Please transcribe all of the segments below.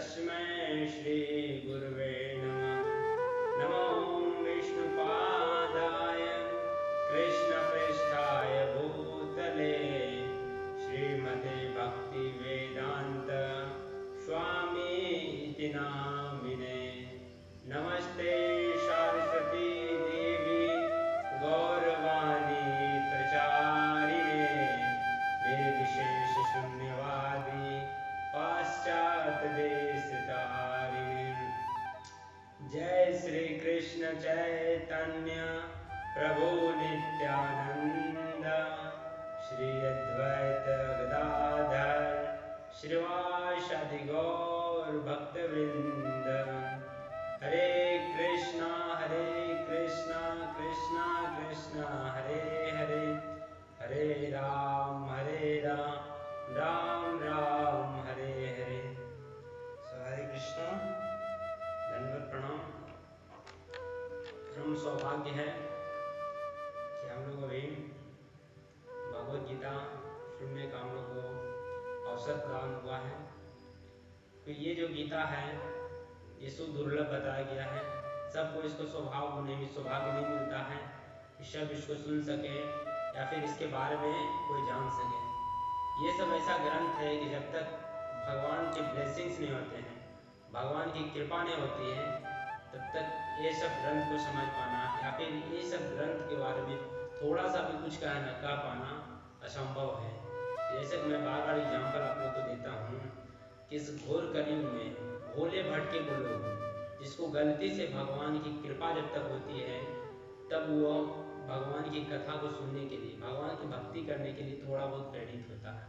तस्मै श्री गुरुवे नमः। नमो विष्णुपादाय कृष्णपृष्ठाय भूतले श्रीमते भक्ति वेदांत स्वामीति नामिने। नमस्ते सरस्वती देवी गौरवाणी प्रचारिणे निर्विशेष शून्यवादी पाश्चात्य देश तारिणे। जय श्री कृष्ण चैतन्य प्रभु नित्यानंद श्री अद्वैत गदाधर श्रीवासादि गौर भक्तवृंद। हरे कृष्णा कृष्णा कृष्णा हरे हरे, हरे राम राम राम हरे हरे। हरे कृष्णा, दंडवत प्रणाम। परम सौभाग्य है कि हम लोग अभी भगवद गीता सुनने का हम लोग को अवसर प्रदान हुआ है। तो ये जो गीता है ये सुदुर्लभ बताया गया है। सबको इसको सौभाग्य नहीं मिलता है कि सब इसको सुन सके या फिर इसके बारे में कोई जान सके। ये सब ऐसा ग्रंथ है कि जब तक भगवान के ब्लेसिंग्स नहीं होते हैं, भगवान की कृपा नहीं होती है, तब तक ये सब ग्रंथ को समझ पाना या फिर ये सब ग्रंथ के बारे में थोड़ा सा भी कुछ कह पाना असंभव है। जैसे कि मैं बार बार एग्जाम्पल आप लोग को देता हूँ कि इस घोर कलयुग में भोले भटके वो लोग जिसको गलती से भगवान की कृपा जब तक होती है तब वो भगवान की कथा को सुनने के लिए, भगवान की भक्ति करने के लिए थोड़ा बहुत प्रेरित होता है।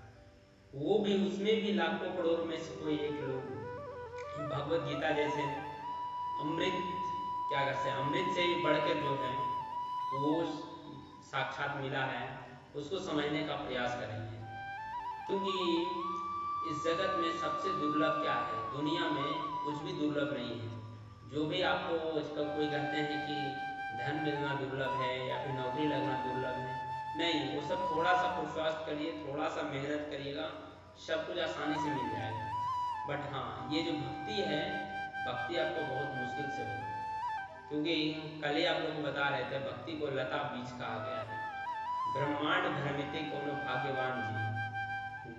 वो भी उसमें भी लाखों करोड़ों में से कोई एक लोग भगवद गीता जैसे अमृत क्या कहते हैं, अमृत से भी बढ़कर जो है वो साक्षात मिला है उसको समझने का प्रयास करेंगे। क्योंकि इस जगत में सबसे दुर्लभ क्या है, दुनिया में कुछ भी दुर्लभ नहीं है। जो भी आपको आजकल कोई कहते हैं कि धन मिलना दुर्लभ है या फिर नौकरी लगना दुर्लभ है, नहीं, वो सब थोड़ा सा पुरुषार्थ करिए, थोड़ा सा मेहनत करिएगा, सब कुछ आसानी से मिल जाएगा। बट हाँ, ये जो भक्ति है, भक्ति आपको बहुत मुश्किल से होगी। क्योंकि कल ही आप लोग को बता रहे थे भक्ति को लता बीज कहा गया है। ब्रह्मांड भ्रमिते कोनो भाग्यवान जी,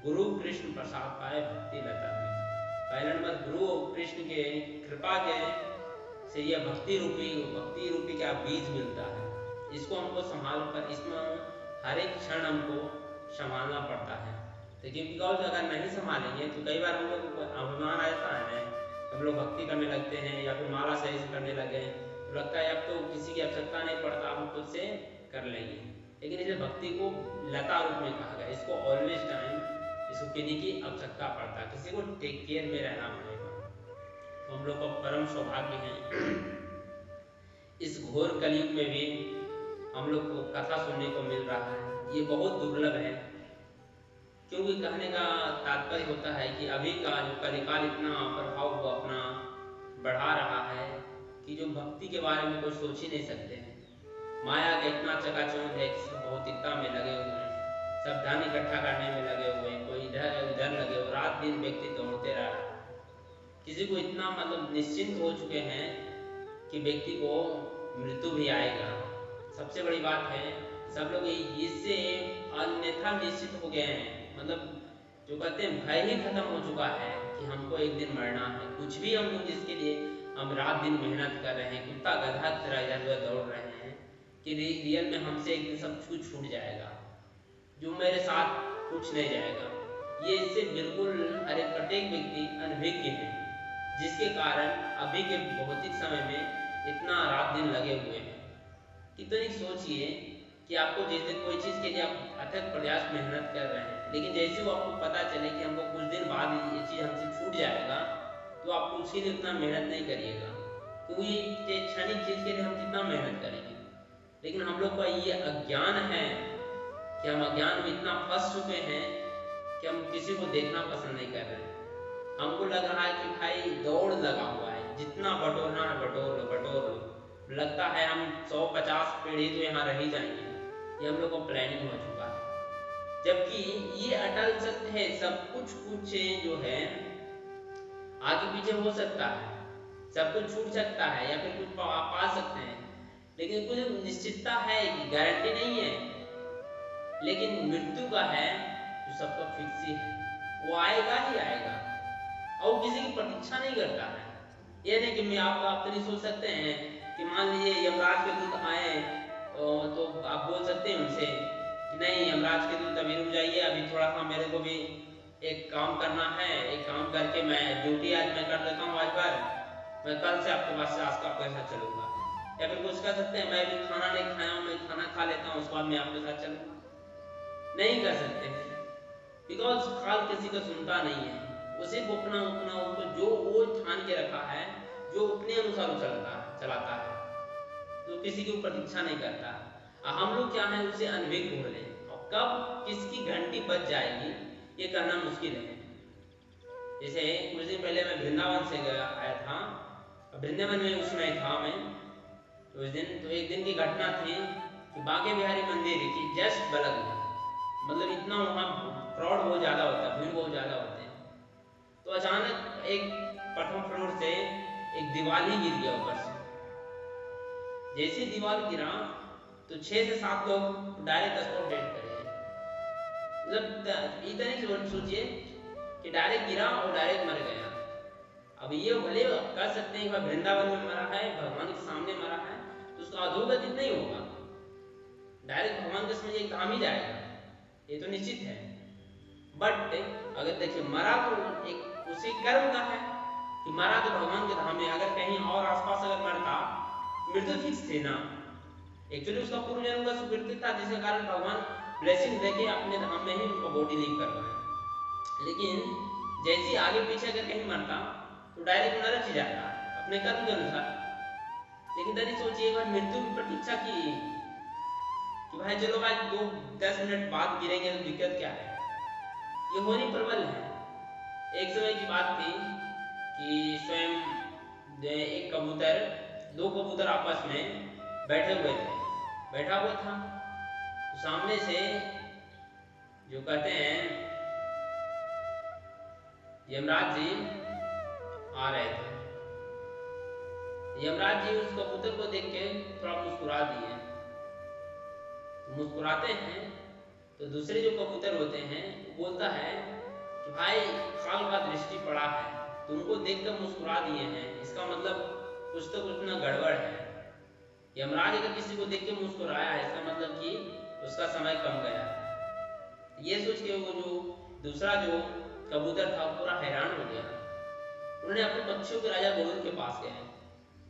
गुरु कृष्ण प्रसाद पाए भक्ति लता बीज। पहले नंबर गुरु कृष्ण के कृपा के से यह भक्ति रूपी क्या बीज मिलता है। इसको हमको संभाल कर इसमें हर एक क्षण हमको संभालना पड़ता है। लेकिन बिकॉज अगर नहीं संभालेंगे तो कई बार हम लोग को अभिमान आ जाता है, हम लोग भक्ति करने लगते हैं या फिर माला सही से करने लगे तो लगता है अब तो किसी की आवश्यकता नहीं पड़ता, हम खुद से कर लेंगे। लेकिन इसे भक्ति को लता रूप में कहा गया। इसको ऑलवेज टाइम इसको किसी की आवश्यकता पड़ता है, किसी को टेक केयर में रहना पड़ेगा। तो हम लोग को परम सौभाग्य है इस घोर कलयुग में भी हम लोग को कथा सुनने को मिल रहा है। ये बहुत दुर्लभ है, क्योंकि कहने का तात्पर्य होता है कि अभी का जो कलिकाल इतना प्रभाव को अपना बढ़ा रहा है कि जो भक्ति के बारे में कोई सोच ही नहीं सकते हैं। माया का इतना चकाचौंध है कि सब भौतिकता में लगे हुए हैं, सब धन इकट्ठा करने में लगे हुए हैं, कोई इधर उधर लगे हुए, रात दिन व्यक्ति दौड़ते रह रहा है। किसी को इतना मतलब निश्चिंत हो चुके हैं कि व्यक्ति को मृत्यु भी आएगा। सबसे बड़ी बात है सब लोग इससे अन्यथा निश्चित हो गए हैं, मतलब जो कहते हैं भय ही खत्म हो चुका है कि हमको एक दिन मरना है। कुछ भी हम लोग जिसके लिए हम रात दिन मेहनत कर रहे हैं, कुत्ता गधा तरह इधर उधर दौड़ रहे हैं कि रियल में हमसे एक दिन सब कुछ छूट जाएगा, जो मेरे साथ कुछ नहीं जाएगा। ये इससे बिल्कुल अरे प्रत्येक व्यक्ति अनभिज्ञ है, जिसके कारण अभी के भौतिक समय में इतना रात दिन लगे हुए हैं। कितनी सोचिए कि आपको जैसे कोई चीज़ के लिए आप अथक प्रयास मेहनत कर रहे हैं, लेकिन जैसे वो आपको पता चले कि हमको कुछ दिन बाद ये चीज़ हमसे छूट जाएगा तो आप उसके लिए उतना मेहनत नहीं करिएगा, क्योंकि ये क्षणिक चीज़ के लिए हम कितना मेहनत करेंगे। लेकिन हम लोग का ये अज्ञान है कि हम अज्ञान में इतना फंस चुके हैं कि हम किसी को देखना पसंद नहीं कर रहे हैं। हमको लग रहा है कि भाई दौड़ लगा हुआ है, जितना बटोरना है बटोर लो। लगता है हम 150 पीढ़ी तो यहाँ रह ही जाएंगे, ये हम लोग को प्लानिंग हो चुका है। जबकि ये अटल सत्य है, सब कुछ जो है आगे पीछे हो सकता है, सब कुछ छूट सकता है या फिर कुछ आप पा सकते हैं, लेकिन कुछ निश्चितता है कि गारंटी नहीं है। लेकिन मृत्यु का है जो सबका फिक्स ही है, वो आएगा ही आएगा और वो किसी की प्रतीक्षा नहीं करता है। ये नहीं कि मैं आप तो नहीं सोच सकते हैं कि मान लीजिए यमराज के दूत आए तो आप बोल सकते हैं उनसे कि नहीं यमराज के दूत अभी रुक जाइए, अभी थोड़ा सा मेरे को भी एक काम करना है, एक काम करके मैं ड्यूटी आज मैं कर लेता हूँ, आज भर मैं कल से आपके पास से आपके साथ चलूंगा। या फिर कुछ कर सकते हैं मैं भी खाना नहीं खाया हूँ, मैं खाना खा लेता हूँ उसके बाद मैं आपके साथ चलूंगा। नहीं कर सकते हैं, बिकॉज काल किसी का सुनता नहीं है, वो सिर्फ अपना अपना उनको जो वो ठान के रखा है, जो अपने अनुसार चलाता है, तो किसी की प्रतीक्षा नहीं करता। हम लोग क्या है उसे अनभिज्ञ हो रहे हैं और कब किसकी घंटी बज जाएगी ये कहना मुश्किल है। जैसे कुछ दिन पहले मैं वृंदावन से आया था, वृंदावन में उस समय था मैं, तो उस दिन तो एक दिन की घटना थी कि बांके बिहारी मंदिर की जस्ट बगल में, मतलब इतना वहाँ क्राउड बहुत ज़्यादा होता है, भीड़ बहुत ज़्यादा होते हैं, तो अचानक एक प्रथम फ्लोर से एक दीवार ही गिर गया ऊपर से। जैसे दीवार गिरा तो 6 से 7 लोग डायरेक्ट स्पॉट डेड कर गए। मतलब इतना ही सोचिए कि डायरेक्ट गिरा और डायरेक्ट मर गया। अब ये भले कर सकते हैं कि वृंदावन में मरा है, भगवान के सामने मरा है, तो उसका अधोगति नहीं होगा, डायरेक्ट भगवान के समझ एक धाम ही जाएगा, ये तो निश्चित है। बट अगर देखिए मरा तो एक उसी कर्म का है कि मरा तो भगवान के धाम में, अगर कहीं और आसपास अगर मरता, मृत्यु फिक्स थी ना, एक्चुअली उसका पूर्व जन्म का सुकृत था जिसके कारण भगवान ब्लेसिंग देके अपने धाम में ही उनको बॉडी लीव करवाए। लेकिन जैसे आगे पीछे अगर कहीं मरता तो डायरेक्ट नरक ही जाता अपने कर्म के अनुसार। लेकिन तरी सोचिए एक बार मृत्यु की प्रतीक्षा की कि भाई चलो भाई 2-10 मिनट बाद गिरेंगे तो दिक्कत क्या है, ये होनी प्रबल है। एक समय की बात थी कि स्वयं एक कबूतर, 2 कबूतर आपस में बैठा हुआ था, तो सामने से जो कहते हैं यमराज जी आ रहे थे। यमराज जी उस कबूतर को देख के थोड़ा मुस्कुरा दिए, तो मुस्कुराते हैं तो दूसरे जो कबूतर होते हैं वो बोलता है कि भाई काल का दृष्टि पड़ा है, तुमको देखकर मुस्कुरा दिए हैं, इसका मतलब कुछ तो कुछ ना गड़बड़ है। यमराज अगर किसी को देख के मुस्कुराया है इसका मतलब कि उसका समय कम गया है। ये सोच के वो जो दूसरा जो कबूतर था पूरा हैरान हो गया। उन्होंने अपने पक्षियों के राजा गरुड़ के पास गए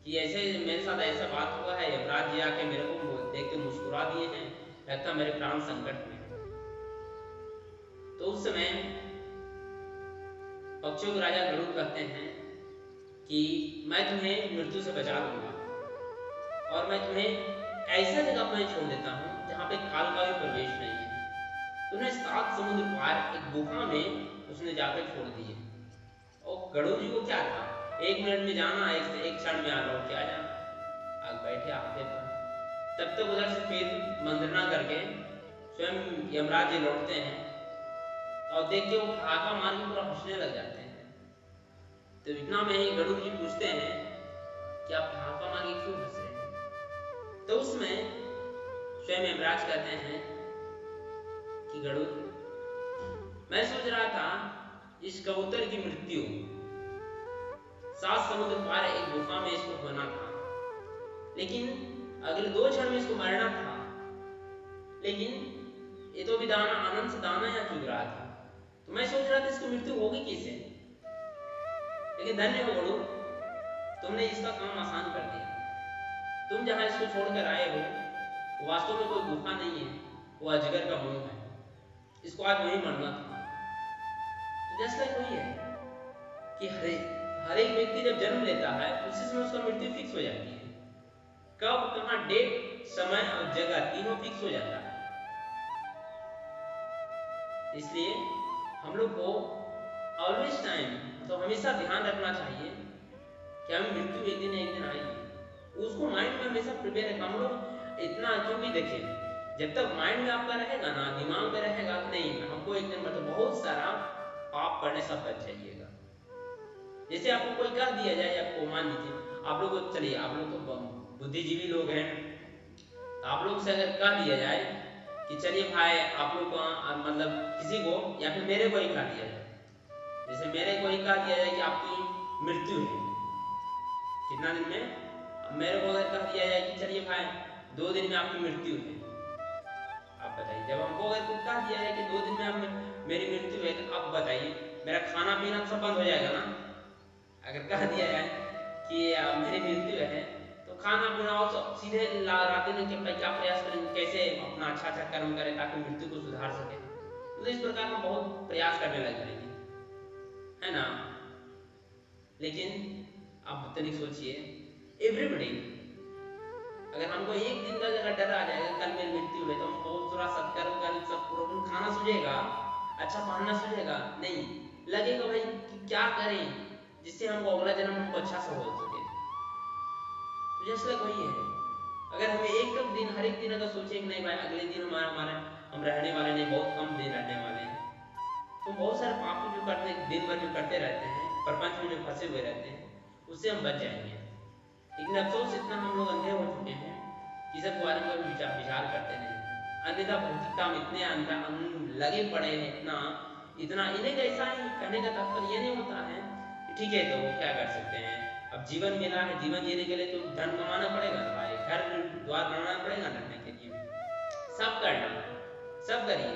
कि ऐसे मेरे साथ ऐसा बात हुआ है, यमराज जी आके मेरे को देख के मुस्कुरा दिए हैं, लगता मेरे प्राण संकट में। तो उस समय पक्षियों के राजा गरुड़ कहते हैं कि मैं तुम्हें मृत्यु से बचा लूंगा और मैं तुम्हें ऐसा जगह पर छोड़ देता हूँ जहाँ पे काल का भी प्रवेश नहीं है। तो उन्हें 7 समुद्र पार एक गुफा में उसने जाकर छोड़ दिए। और गरुड़ जी को क्या था, 1 मिनट में जाना, एक क्षण में आना, क्या जाना, आग बैठे आते पर। तब तक उधर से फिर मंत्रणा करके स्वयं यमराज जी लौटते हैं और देख के वो ठहाका मार के पूरा हंसने लग जाते हैं। तो इतना में ही गरुड़ जी पूछते हैं कि आप ठहाका मार के क्यों हंस रहे हैं। तो उसमें स्वयं यमराज कहते हैं कि गरुड़, मैं सोच रहा था इस कबूतर की मृत्यु 7 समुद्र पार एक गुफा में इसको होना था, लेकिन अगले 2 क्षण में इसको मरना था, लेकिन ये तो भी दाना आनंद से दाना यहाँ चुग रहा था, तो मैं सोच रहा था इसकी मृत्यु होगी किसे। लेकिन धन्य हो गरुड़, तुमने इसका काम आसान कर दिया। तुम जहां इसको छोड़कर आए हो वास्तव में कोई गुफा नहीं है, वो अजगर का मुंह है, इसको आज वहीं मरना था। तो जस्ट लाइक वही है कि हर एक व्यक्ति जब जन्म लेता है तो उसी समय उसका मृत्यु फिक्स हो जाती है। कब, कहाँ, डेट, समय और जगह तीनों फिक्स हो जाता है। इसलिए हम लोग को ऑलवेज टाइम, तो हमेशा ध्यान रखना चाहिए कि हमें मृत्यु एक दिन आएगी, उसको माइंड में हमेशा प्रिपेयर रखना। हम लोग इतना क्योंकि देखिए जब तक माइंड में आपका रहेगा ना, दिमाग में रहेगा नहीं हमको एक दिन मतलब बहुत सारा पाप करने से बच जाइएगा। जैसे आपको कोई कह दिया जाए, आपको मान लीजिए आप लोग को, चलिए आप लोग तो बुद्धिजीवी लोग हैं, तो आप लोग से अगर कह दिया जाए कि चलिए भाई आप लोग को मतलब किसी को या फिर मेरे को ही कह दिया जाए, जैसे मेरे को ही कह दिया जाए कि आपकी मृत्यु है कितना दिन में, अब मेरे को अगर कह दिया जाए कि चलिए भाई 2 दिन में आपकी मृत्यु है, आप बताइए, जब हमको अगर कुछ कह दिया जाए कि 2 दिन में आप मेरी मृत्यु है, तो अब बताइए मेरा खाना पीना सब बंद हो जाएगा ना। अगर कह दिया जाए कि मेरी मृत्यु है, तो खाना पीना और सीधे रात दिन के क्या प्रयास करेंगे, कैसे अपना अच्छा अच्छा कर्म करें ताकि मृत्यु को सुधार सके, तो इस प्रकार हम बहुत प्रयास करने लग जाएंगे, है ना। लेकिन आप तनिक सोचिए, एवरीबडी, अगर हमको एक दिन का अगर डर आ जाएगा कल मेरी मृत्यु है, तो हम बहुत थोड़ा सत्कर्म कल सब प्रॉब्लम, खाना सूझेगा, अच्छा पहनना सूझेगा नहीं, लगेगा भाई कि क्या करें जिससे हमको अगला जन्म हमको अच्छा से हो सके। तो जैसे वही है, अगर हमें एक दिन हर एक दिन अगर सोचे कि नहीं भाई अगले दिन हमारा हमारे हम रहने वाले नहीं, बहुत कम दिन रहने वाले हैं, तो बहुत सारे पाप जो करते दिन भर जो करते रहते हैं, प्रपंच में जो फंसे हुए रहते हैं, उससे हम बच जाएंगे। लेकिन अफसोस इतना हम लोग अंधे हो चुके हैं कि सब बारे में कभी विचार करते नहीं, अन्यथा भौतिकता में इतने लगे पड़े हैं, इतना इतना इन्हें कैसा ही कहने का तात्पर्य ये नहीं होता है कि ठीक है तो क्या कर सकते हैं, अब जीवन मिला है, जीवन जीने के लिए तो धन कमाना पड़ेगा ना भाई, घर द्वार बनाना पड़ेगा रहने के लिए, सब करना, सब करिए,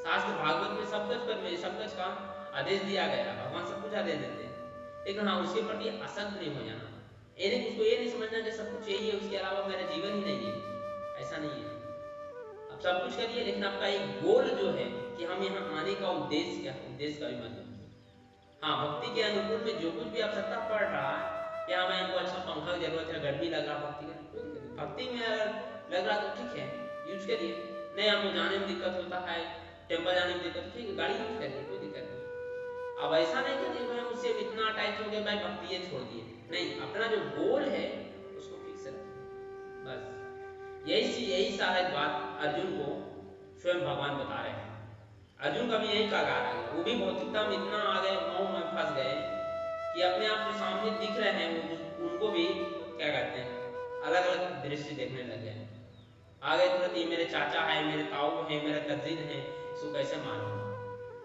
शास्त्र भागवत में सब कुछ पर सब कुछ का आदेश दिया गया, भगवान सब कुछ आदेश देते हैं, लेकिन हाँ उसके प्रति असंत नहीं हो जाना, उसको ये नहीं समझना कि सब कुछ यही है, उसके अलावा मेरा जीवन ही नहीं है, ऐसा नहीं है। आप सब कुछ करिए, लेकिन आपका एक गोल जो है कि हम यहाँ आने का उद्देश्य क्या है, उद्देश्य का भी मतलब, हाँ भक्ति के अनुकूल में जो कुछ भी आवश्यकता पड़ रहा है, या हमें इनको अच्छा पंखा की जरूरत है, गर्मी लग रहा, भक्ति में अगर लग रहा तो ठीक है यूज करिए, नहीं हमको जाने में दिक्कत होता है, टेम्पल जाने में दिक्कत, ठीक है गाड़ी यूज करिए, कोई दिक्कत नहीं। अब ऐसा नहीं करिए भाई उससे इतना अटैच हो गया भाई भक्ति ये छोड़ दिए, नहीं, अपना जो गोल है उसको फिक्स रखिए बस। यही सारा बात अर्जुन को स्वयं भगवान बता रहे हैं, अर्जुन का भी यही कागार है, वो भी भौतिकता में इतना आ गए, मोह में फंस गए कि अपने आप जो सामने दिख रहे हैं उनको भी क्या कहते हैं अलग अलग दृष्टि देखने लग गए, आ गए तुरंत ये मेरे चाचा है, मेरे ताऊ है, मेरे कजिन है, इसको कैसे मारूंगा,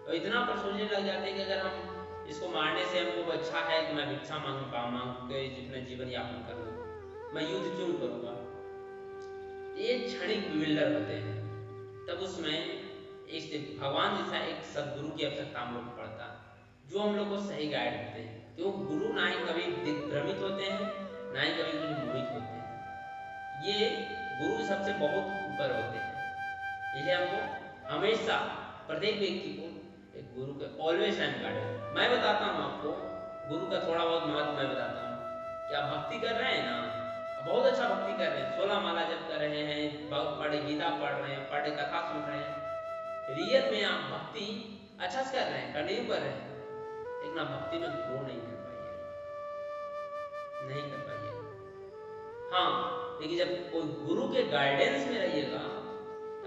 और इतना पर सोचने लग जाते हैं कि अगर हम इसको मारने से हमको अच्छा है कि मैं भिक्षा मांग के जितना जीवन यापन करूँ, मैं युद्ध क्यों करूँगा, ये क्षणिक विल्डर होते हैं। तब उसमें एक भगवान जैसा एक सदगुरु की आवश्यकता हम लोग को पड़ता है, जो हम लोग को सही गाइड करते हैं, क्यों गुरु ना ही कभी दिग्भ्रमित होते हैं, ना ही कभी कुछ मोहित होते हैं, ये गुरु सबसे बहुत ऊपर होते हैं, इसलिए हमको हमेशा प्रत्येक व्यक्ति को एक गुरु का ऑलवेज टाइम गाइड। मैं बताता हूँ आपको गुरु का थोड़ा बहुत महत्व मैं बताता हूँ कि आप भक्ति कर रहे हैं ना, बहुत अच्छा भक्ति कर रहे हैं, 16 माला जप कर रहे हैं, पढ़े गीता पढ़ रहे हैं, पढ़े कथा सुन रहे हैं, रियल में आप भक्ति अच्छा से कर रहे हैं, कंटिन्यू कर रहे हैं, लेकिन आप भक्ति में ग्रो नहीं कर पाइए, नहीं कर पाइए। हाँ लेकिन जब कोई गुरु के गाइडेंस में रहिएगा,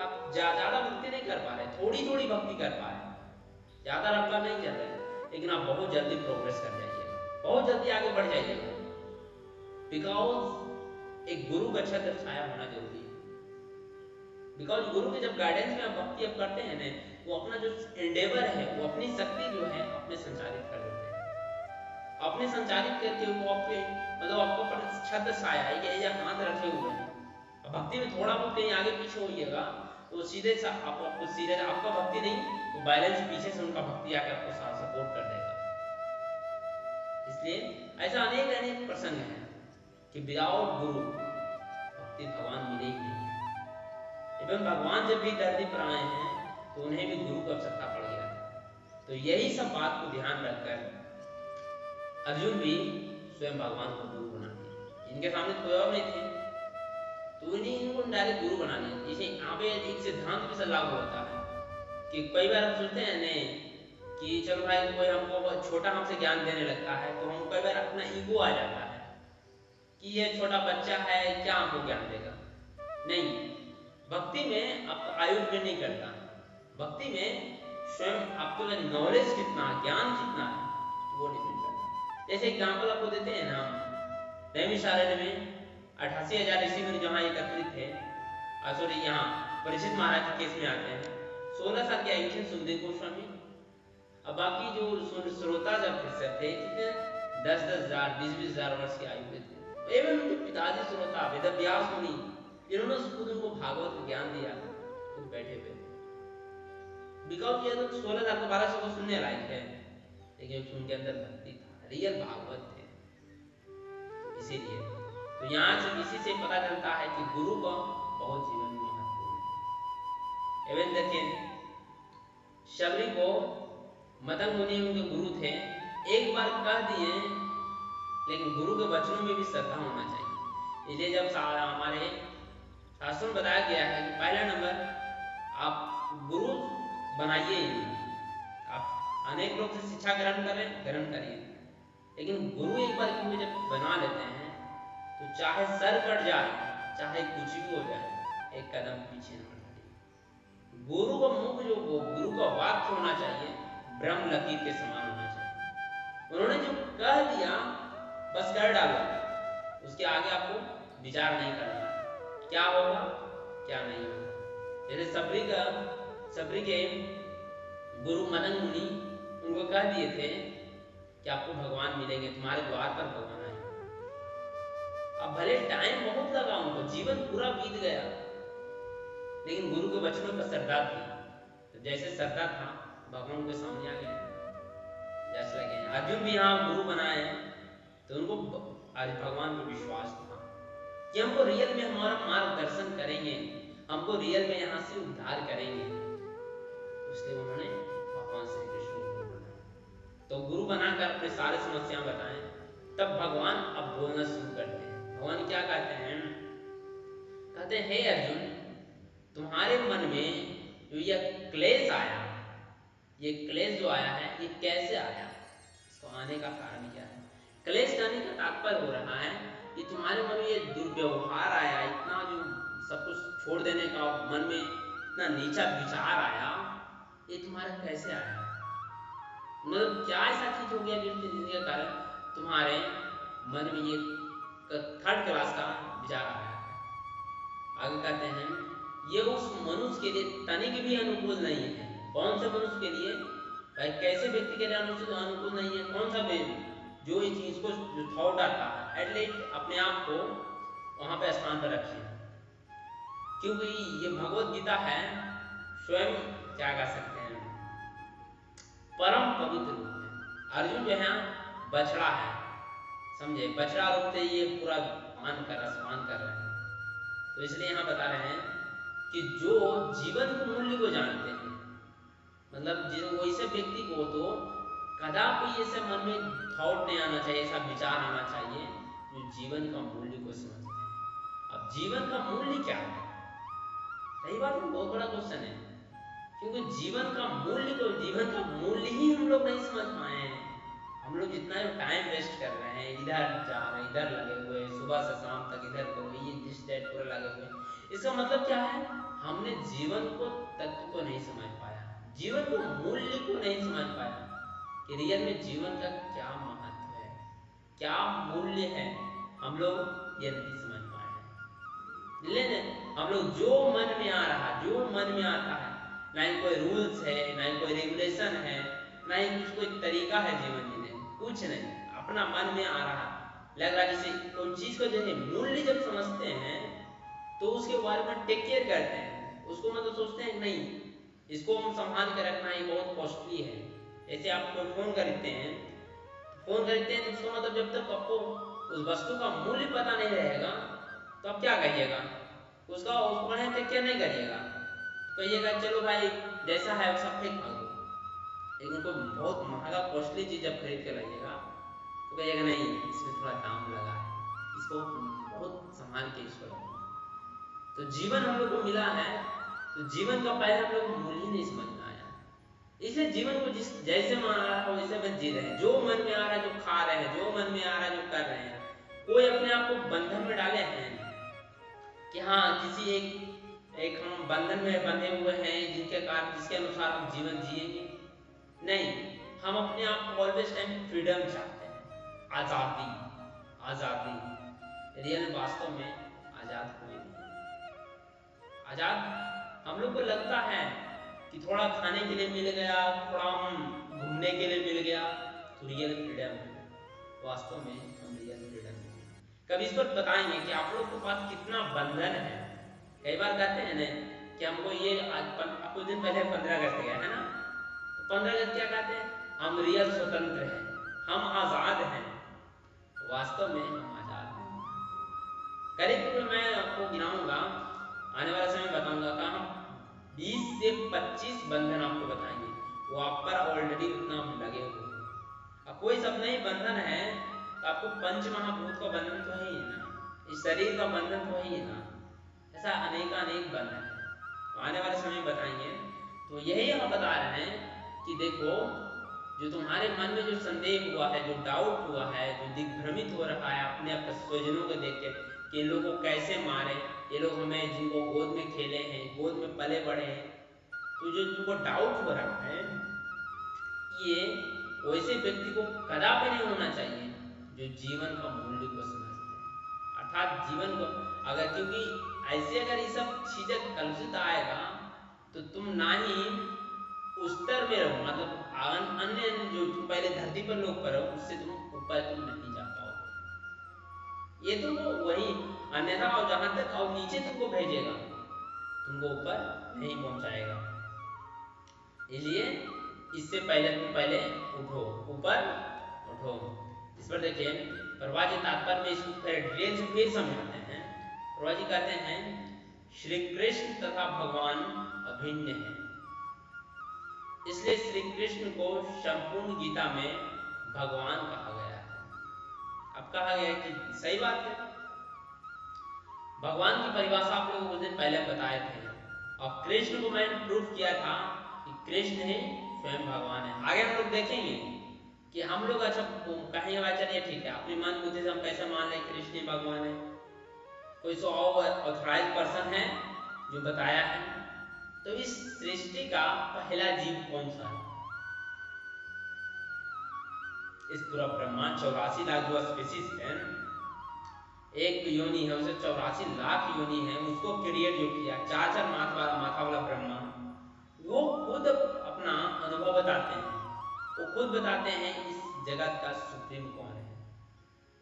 आप ज्यादा भक्ति नहीं कर पा रहे, थोड़ी थोड़ी भक्ति कर पा रहे, ज्यादा रफ्तार नहीं कर रहे, लेकिन आप बहुत जल्दी प्रोग्रेस कर जाइएगा, बहुत जल्दी आगे बढ़ जाइएगा, बिकॉज एक गुरु का छत्र छाया होना जरूरी है। बिकॉज गुरु के जब गाइडेंस में आप भक्ति अब करते हैं ना, वो अपना जो एंडेवर है, वो अपनी शक्ति जो है अपने संचारित कर देते हैं, अपने संचारित करके वो आपके मतलब आपको पर छत्र छाया है कि ये हाथ रखे हुए हैं, भक्ति में थोड़ा बहुत कहीं आगे पीछे होइएगा तो सीधे आपको सीधे आपका भक्ति नहीं, वो बैलेंस पीछे से उनका भक्ति आकर आपको साथ सपोर्ट कर देगा। इसलिए ऐसा अनेक प्रसंग है कि विदाउट गुरु भक्ति भगवान मिले ही नहीं है। एवं भगवान जब भी धरती पर आए हैं तो उन्हें भी गुरु की आवश्यकता पड़ गया था। तो यही सब बात को ध्यान रखकर अर्जुन भी स्वयं भगवान को गुरु बना दिया, इनके सामने कोई और नहीं थे तो इनको डायरेक्ट गुरु बना दिया। जैसे यहाँ पे एक सिद्धांत भी लागू होता है कि कई बार हम सोचते हैं ने कि चलो भाई कोई हमको छोटा हमसे ज्ञान देने लगता है तो हम कई बार अपना ईगो आ जाता है कि ये छोटा बच्चा है क्या हमको ज्ञान देगा। नहीं, भक्ति में आप आयु में नहीं करता, भक्ति में स्वयं आपके नॉलेज कितना ज्ञान कितना है वो डिपेंड करता है। जैसे एग्जाम्पल आपको देते हैं ना, नैमिषारण्य में 88,000 ऋषि मुनि जहाँ एकत्रित थे, सॉरी यहाँ परीक्षित महाराज के केस में आते हैं, 16 साल के आयु थे सुखदेव गोस्वामी। अब बाकी जो श्रोता जब थे कितने, 10,000 20,000 वर्ष की आयु के थे। एवं उनके पिताजी श्रोता वेद व्यास मुनि, जिन्होंने खुद उनको भागवत ज्ञान दिया, खुद बैठे हुए। बिकॉज ये तो 16 साल के 12 को सुनने लायक है, लेकिन उनके अंदर भक्ति था, रियल भागवत थे, इसीलिए। तो यहाँ से इसी से पता चलता है कि गुरु का बहुत जीवन में महत्वपूर्ण है। एवं देखिए शबरी को मदन मुनि उनके गुरु थे, एक बार कह दिए, लेकिन गुरु के वचनों में भी श्रद्धा होना चाहिए। इसलिए जब हमारे शास्त्रों में बताया गया है कि पहला नंबर आप गुरु बनाइए ही नहीं। आप अनेक लोग से शिक्षा ग्रहण करिए, लेकिन गुरु एक बार क्योंकि जब बना लेते हैं तो चाहे सर कट जाए, चाहे कुछ भी हो जाए, एक कदम पीछे न बढ़ाइए। गुरु का मुख जो गुरु का वाक्य होना चाहिए, ब्रह्म लकीर के समान होना चाहिए। उन्होंने जो कह दिया बस कर डालो, उसके आगे आपको विचार नहीं करना क्या होगा क्या नहीं होगा। जैसे सबरी के गुरु मदन मुनि उनको कह दिए थे कि आपको भगवान मिलेंगे, तुम्हारे द्वार पर भगवान आएंगे। अब भले टाइम बहुत लगा उनको, जीवन पूरा बीत गया, लेकिन गुरु के वचनों पर श्रद्धा थी। तो जैसे श्रद्धा था भगवान उनके सामने आ गए, जैसे लगे। अर्जुन भी यहाँ गुरु बनाए तो उनको आज भगवान पर विश्वास था कि हमको रियल में हमारा मार्गदर्शन करेंगे, हमको रियल में यहाँ से उद्धार करेंगे, इसलिए उन्होंने भगवान श्री कृष्ण को गुरु बनाया। तो गुरु बनाकर अपने सारे समस्या बताएं, तब भगवान अब बोलना शुरू करते हैं। भगवान क्या कहते हैं? कहते हैं, हे अर्जुन, तुम्हारे मन में जो यह क्लेश आया, ये क्लेश जो आया है, ये कैसे आया? इसको आने का कारण क्या है? क्लेश करने का तात्पर्य हो रहा है कि तुम्हारे मन में ये दुर्व्यवहार आया, इतना जो सब कुछ छोड़ देने का मन में इतना नीचा विचार आया, ये तुम्हारा कैसे आया? मतलब क्या ऐसा चीज हो गया जिसके कारण तुम्हारे मन में ये थर्ड क्लास का विचार आया है? आगे कहते हैं, ये उस मनुष्य के लिए तनिक भी अनुकूल नहीं है। कौन से मनुष्य के लिए? भाई कैसे व्यक्ति के लिए अनुकूल नहीं है? कौन सा जो इस चीज को जो थॉट आता है, एटलीस्ट अपने आप को वहां पे स्थान पर रखिए, क्योंकि ये भगवत गीता है, स्वयं क्या कह सकते हैं, परम पवित्र रूप है। अर्जुन जो है बछड़ा है, समझे, बछड़ा रूप से ये पूरा मान कर रहे हैं। तो इसलिए यहाँ बता रहे हैं कि जो जीवन के मूल्य को जानते हैं, मतलब वैसे व्यक्ति को तो कदापि ऐसे मन में थॉट नहीं आना चाहिए, ऐसा विचार आना चाहिए जो जीवन का मूल्य को समझते हैं। अब जीवन का मूल्य क्या है? सही बात है, बहुत बड़ा क्वेश्चन है, क्योंकि जीवन का मूल्य ही हम लोग नहीं समझ पाए हैं। हम लोग जितना टाइम वेस्ट कर रहे हैं, इधर जा रहे हैं, इधर लगे हुए, सुबह से शाम तक इधर को ये दिस दैट पूरा लगे हुए। इसका मतलब क्या है? हमने जीवन को तत्व को नहीं समझ पाया, जीवन को मूल्य को नहीं समझ पाया कि रियल में जीवन का क्या महत्व है, क्या मूल्य है, हम लोग ये नहीं समझ पाए। लेकिन हम लोग जो मन में आ रहा, जो मन में आता है, ना ही कोई रूल्स है, ना ही कोई रेगुलेशन है, ना ही कुछ कोई तरीका है जीवन जीने, कुछ नहीं, अपना मन में आ रहा लग रहा। जैसे कोई चीज को जैसे मूल्य जब समझते हैं तो उसके बारे में टेक केयर करते हैं, उसको मतलब सोचते हैं नहीं, इसको हम संभाल के रखना, ये बहुत कॉस्टली है। जैसे आप कोई फोन खरीदते हैं तो उसको मतलब जब तक आपको उस वस्तु का मूल्य पता नहीं रहेगा तो आप क्या कहिएगा, उसको बढ़िया टेक केयर नहीं करिएगा, कहिएगा चलो भाई जैसा है वैसा फेंक दो। लेकिन उनको बहुत महंगा कॉस्टली चीज जब खरीद के लाइएगा तो कहिएगा नहीं, इसमें थोड़ा दाम लगा है, इसको बहुत संभाल के इसको रखो। तो जीवन हम लोग को मिला है, तो जीवन का पहले हम लोग मूल्य ही नहीं समझ में आया, इसलिए जीवन को जिस जैसे मन आ रहा है वैसे बस जी रहे हैं, जो मन में आ रहा है जो खा रहे हैं, जो मन में आ रहा है जो कर रहे हैं। कोई अपने आप को बंधन में डाले हैं कि हाँ किसी एक हम बंधन में बंधे हुए हैं जिसके अनुसार हम जीवन जिएंगे? नहीं, हम अपने आप को ऑलवेज टाइम फ्रीडम चाहते हैं, आजादी, आजादी रियल वास्तव में आजाद कोई नहीं। आजाद हम लोग को लगता है कि थोड़ा खाने के लिए मिल गया, थोड़ा हम घूमने के लिए मिल गया तो रियल फ्रीडम है। वास्तव में हम रियल फ्रीडम है। कभी इस पर बताएंगे कि आप लोग के पास कितना बंधन है। कई बार कहते हैं ना कि हमको ये आज कुछ दिन पहले 15 अगस्त गया है ना, तो 15 अगस्त क्या कहते हैं, हम रियल स्वतंत्र हैं, हम आजाद हैं। वास्तव में हम आजाद हैं। करीब मैं आपको गिनाऊंगा, आने वाले समय बताऊंगा कि हम 20 से 25 बंधन आपको बताएंगे, वो आप पर ऑलरेडी उतना लगे हुए हैं। अब कोई सब नहीं बंधन है तो आपको पंच महाभूत का बंधन तो है ही ना, इस शरीर का बंधन तो है ही ना, ऐसा अनेक बंधन है, तो आने वाले समय में बताएंगे। तो यही हम बता रहे हैं कि देखो, जो तुम्हारे मन में जो संदेह हुआ है, जो डाउट हुआ है, जो दिग्भ्रमित हो रहा है अपने स्वजनों को देख के कि इन लोगों को कैसे मारे, ये लोग हमें जिनको गोद में खेले हैं, गोद में पले बड़े हैं, तो जो तुमको डाउट हो रहा है, ये वैसे व्यक्ति को कदापि नहीं होना चाहिए जो जीवन का मूल्य को समझते हैं। अर्थात जीवन को अगर, क्योंकि ऐसे अगर ये सब चीजें कलुषित आएगा तो तुम ना ही उस स्तर में रहो, मतलब अन्य जो तुम पहले धरती पर लोग पर हो उससे तुम ऊपर तुम नहीं जा पाओगे। ये तुमको वही अन्यथा, और जहां तक और नीचे तुमको भेजेगा, तुमको ऊपर नहीं पहुंचाएगा। इसलिए इससे पहले तुम पहले उठो, ऊपर उठो। इस पर देखिए प्रभा जी तात्पर्य में इसको डिटेल से फिर समझाते हैं। प्रभा जी कहते हैं श्री कृष्ण तथा भगवान अभिन्न है, इसलिए श्री कृष्ण को संपूर्ण गीता में भगवान कहा गया है। अब कहा गया है कि सही बात है, भगवान की परिभाषा आप लोगों को उस दिन पहले बताए थे, और कृष्ण को मैंने प्रूफ किया था कि कृष्ण ही स्वयं भगवान है। आगे हम लोग देखेंगे कि हम लोग अच्छा कहेंगे भाई चलिए ठीक है, अपनी मन बुद्धि से हम कैसे मान लें कृष्ण ही भगवान है, कोई सो ऑथराइज पर्सन है जो बताया है। तो इस सृष्टि का पहला जीव कौन सा है? इस पूरा ब्रह्मांड 84 लाख जो स्पीसीज है, एक योनि है उसे 84 लाख योनि है, उसको क्रिएट जो किया 4 माथा वाला ब्रह्मा, वो खुद अपना अनुभव बताते हैं, वो खुद बताते हैं इस जगत का सुप्रीम कौन है।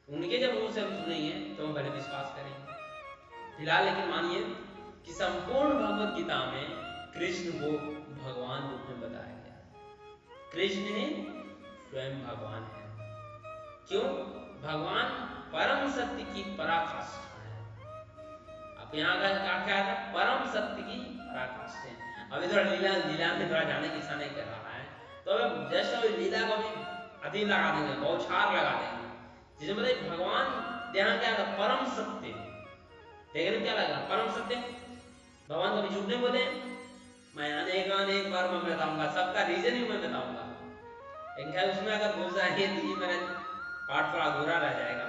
उनके जब मुंह से हम सुनेंगे तो हम भले विश्वास करेंगे। फिलहाल लेकिन मानिए कि संपूर्ण भगवत गीता में कृष्ण को भगवान रूप में बताया गया। कृष्ण ही स्वयं भगवान है। क्यों? भगवान परम सत्य की पराकाष्ठा है। अब यहाँ का क्या था? परम सत्य की पराकाष्ठा है। अभी थोड़ा लीला में थोड़ा जाने की इच्छा नहीं कर रहा है, तो अब जस्ट अभी लीला को भी अधिक लगा देंगे, बौछार लगा देंगे, जिसमें मतलब भगवान यहाँ क्या था? परम सत्य। देखने में क्या लग रहा? परम सत्य। भगवान कभी झूठ नहीं बोले। मैं अनेक बार मैं बताऊंगा, सबका रीजन ही मैं बताऊंगा, लेकिन खैर उसमें अगर घुस जाएंगे तो ये मेरा पाठ थोड़ा अधूरा रह जाएगा।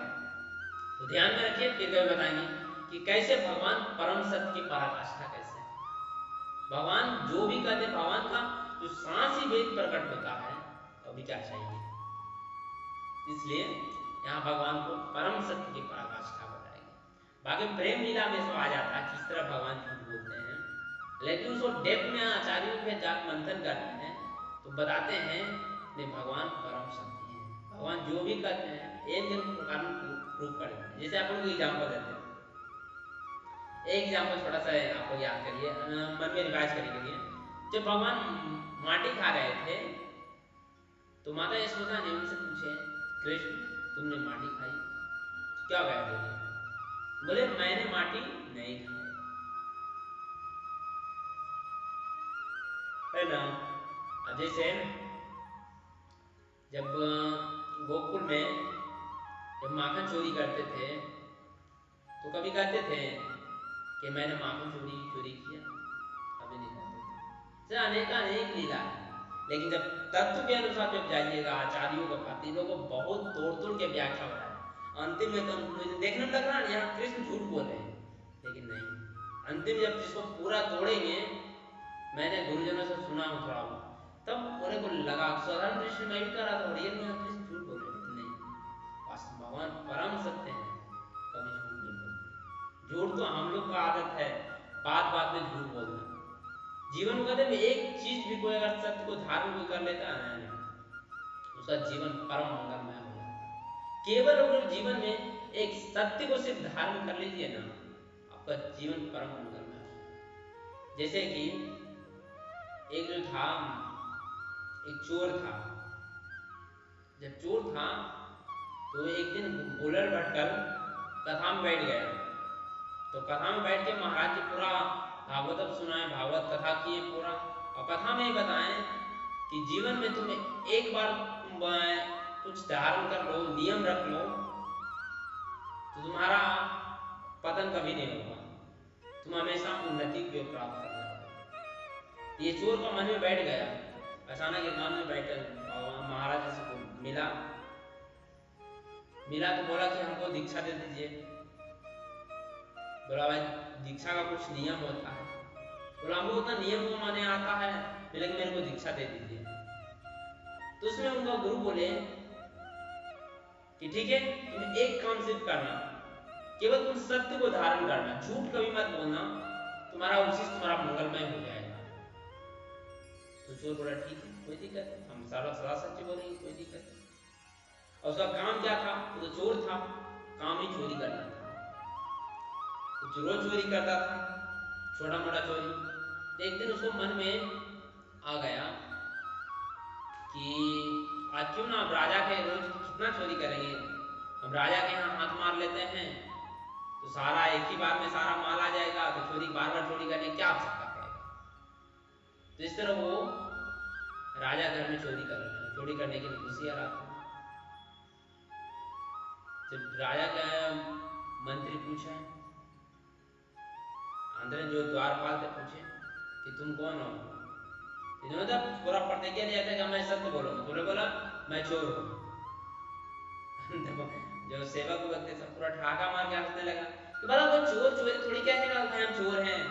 तो ध्यान में रखिए, फिर कभी बताएंगे कि कैसे भगवान परम सत्य की पराकाष्ठा कैसे है। भगवान जो भी कहते, भगवान का जो सांस ही वेद प्रकट होता है, तो अभी क्या चाहिए। इसलिए यहाँ भगवान को परम सत्य की पराकाष्ठा बताएगी। बाकी प्रेम लीला में सब आ जाता है किस तरह भगवान झूठ बोलते हैं, लेकिन उसको डेप्थ में आचार्यों के जात मंथन करते हैं तो बताते हैं नहीं, भगवान परम सत्य है। भगवान जो भी कहते हैं एक दिन प्रकार प्रूफ कर देते हैं। जैसे आप लोग एग्जाम्पल देते हैं, एक एग्जाम्पल छोटा सा आप लोग याद करिए, मन में रिवाइज करिए। जब भगवान माटी खा रहे थे तो माता यशोदा ने उनसे पूछे, कृष्ण तुमने माटी खाई, क्या कह बोले? बोले मैंने माटी नहीं खाई, है ना। जैसे जब गोकुल में जब माखन चोरी करते थे तो कभी कहते थे कि मैंने माखन चोरी किया, कभी नहीं कहते थे। अनेक लीला है, लेकिन जब तत्व के अनुसार जब जाइएगा आचार्यों को बात, इन लोगों को बहुत तोड़ के व्याख्या बताए, अंतिम में तो देखने में लग रहा है यहाँ कृष्ण झूठ बोल रहे हैं, लेकिन नहीं, अंतिम जब जिसको पूरा तोड़ेंगे, मैंने गुरुजनों से सुना हूँ थोड़ा तब उन्हें को लगा साधारण दृष्टि में भी कर रहा था, रियल में कृष्ण झूठ बोल रहे हैं, नहीं, हम लोग का आदत है बात बात में झूठ बोलना। जीवन में कहते हैं एक चीज भी कोई अगर सत्य को धारण कोई कर लेता है ना, उसका जीवन परम मंगलमय हो जाता है। केवल अगर जीवन में एक सत्य को सिर्फ धारण कर लीजिए ना, आपका जीवन परम मंगलमय हो जाता है। जैसे कि एक जो था, एक चोर था। जब चोर था तो एक दिन बुलर भटकर कथा में बैठ गया। तो कथा में बैठ के महाराज जी पूरा भागवत सुनाए, भागवत कथा किए पूरा, और कथा में ही बताएं कि जीवन में तुम्हें एक बार कुछ धारण कर लो, नियम रख लो, तो तुम्हारा पतन कभी नहीं होगा, तुम हमेशा उन्नति को प्राप्त करना होगा। ये चोर का मन में बैठ गया। अचानक एक गांव में बैठकर महाराज जी से मिला तो बोला कि हमको दीक्षा दे दीजिए। बोला भाई दीक्षा का कुछ नियम होता है। बोला हमको उतना नियम को माने आता है, लेकिन मेरे को दीक्षा दे दीजिए। तो उसमें उनका गुरु बोले कि ठीक है, तुम एक काम सिर्फ करना, केवल तुम सत्य को धारण करना, झूठ कभी मत बोलना, तुम्हारा उसी से तुम्हारा मंगलमय हो जाएगा। तो चोर बोला ठीक है, कोई दिक्कत नहीं, हम सारा सदा सच्चे बोलेंगे, कोई दिक्कत नहीं। और उसका काम क्या था? वो तो चोर था, काम ही चोरी करना था। तो रोज चोरी करता था, छोटा मोटा चोरी। एक दिन उसको मन में आ गया कि आज क्यों ना अब राजा के रोज कितना चोरी करेंगे, हम राजा के यहाँ हाथ मार लेते हैं तो सारा एक ही बार में सारा माल आ जाएगा, तो चोरी बार बार चोरी करने क्या आवश्यकता पड़ेगा। तो इस तरह वो राजा घर में चोरी करने के लिए घुसिया रहा। जब राजा का मंत्री पूछे, अंदर जो द्वारपाल थे पूछे कि तुम कौन हो? इन्होंने तो पूरा प्रतिज्ञा लिया था कि मैं सत्य बोलूंगा। तूने बोला मैं चोर हूँ। जो सेवक व्यक्ति सब पूरा ठाका मार के हंसने लगा कि बोला वो चोर चोरी थोड़ी कहेगा भाई हम चोर हैं।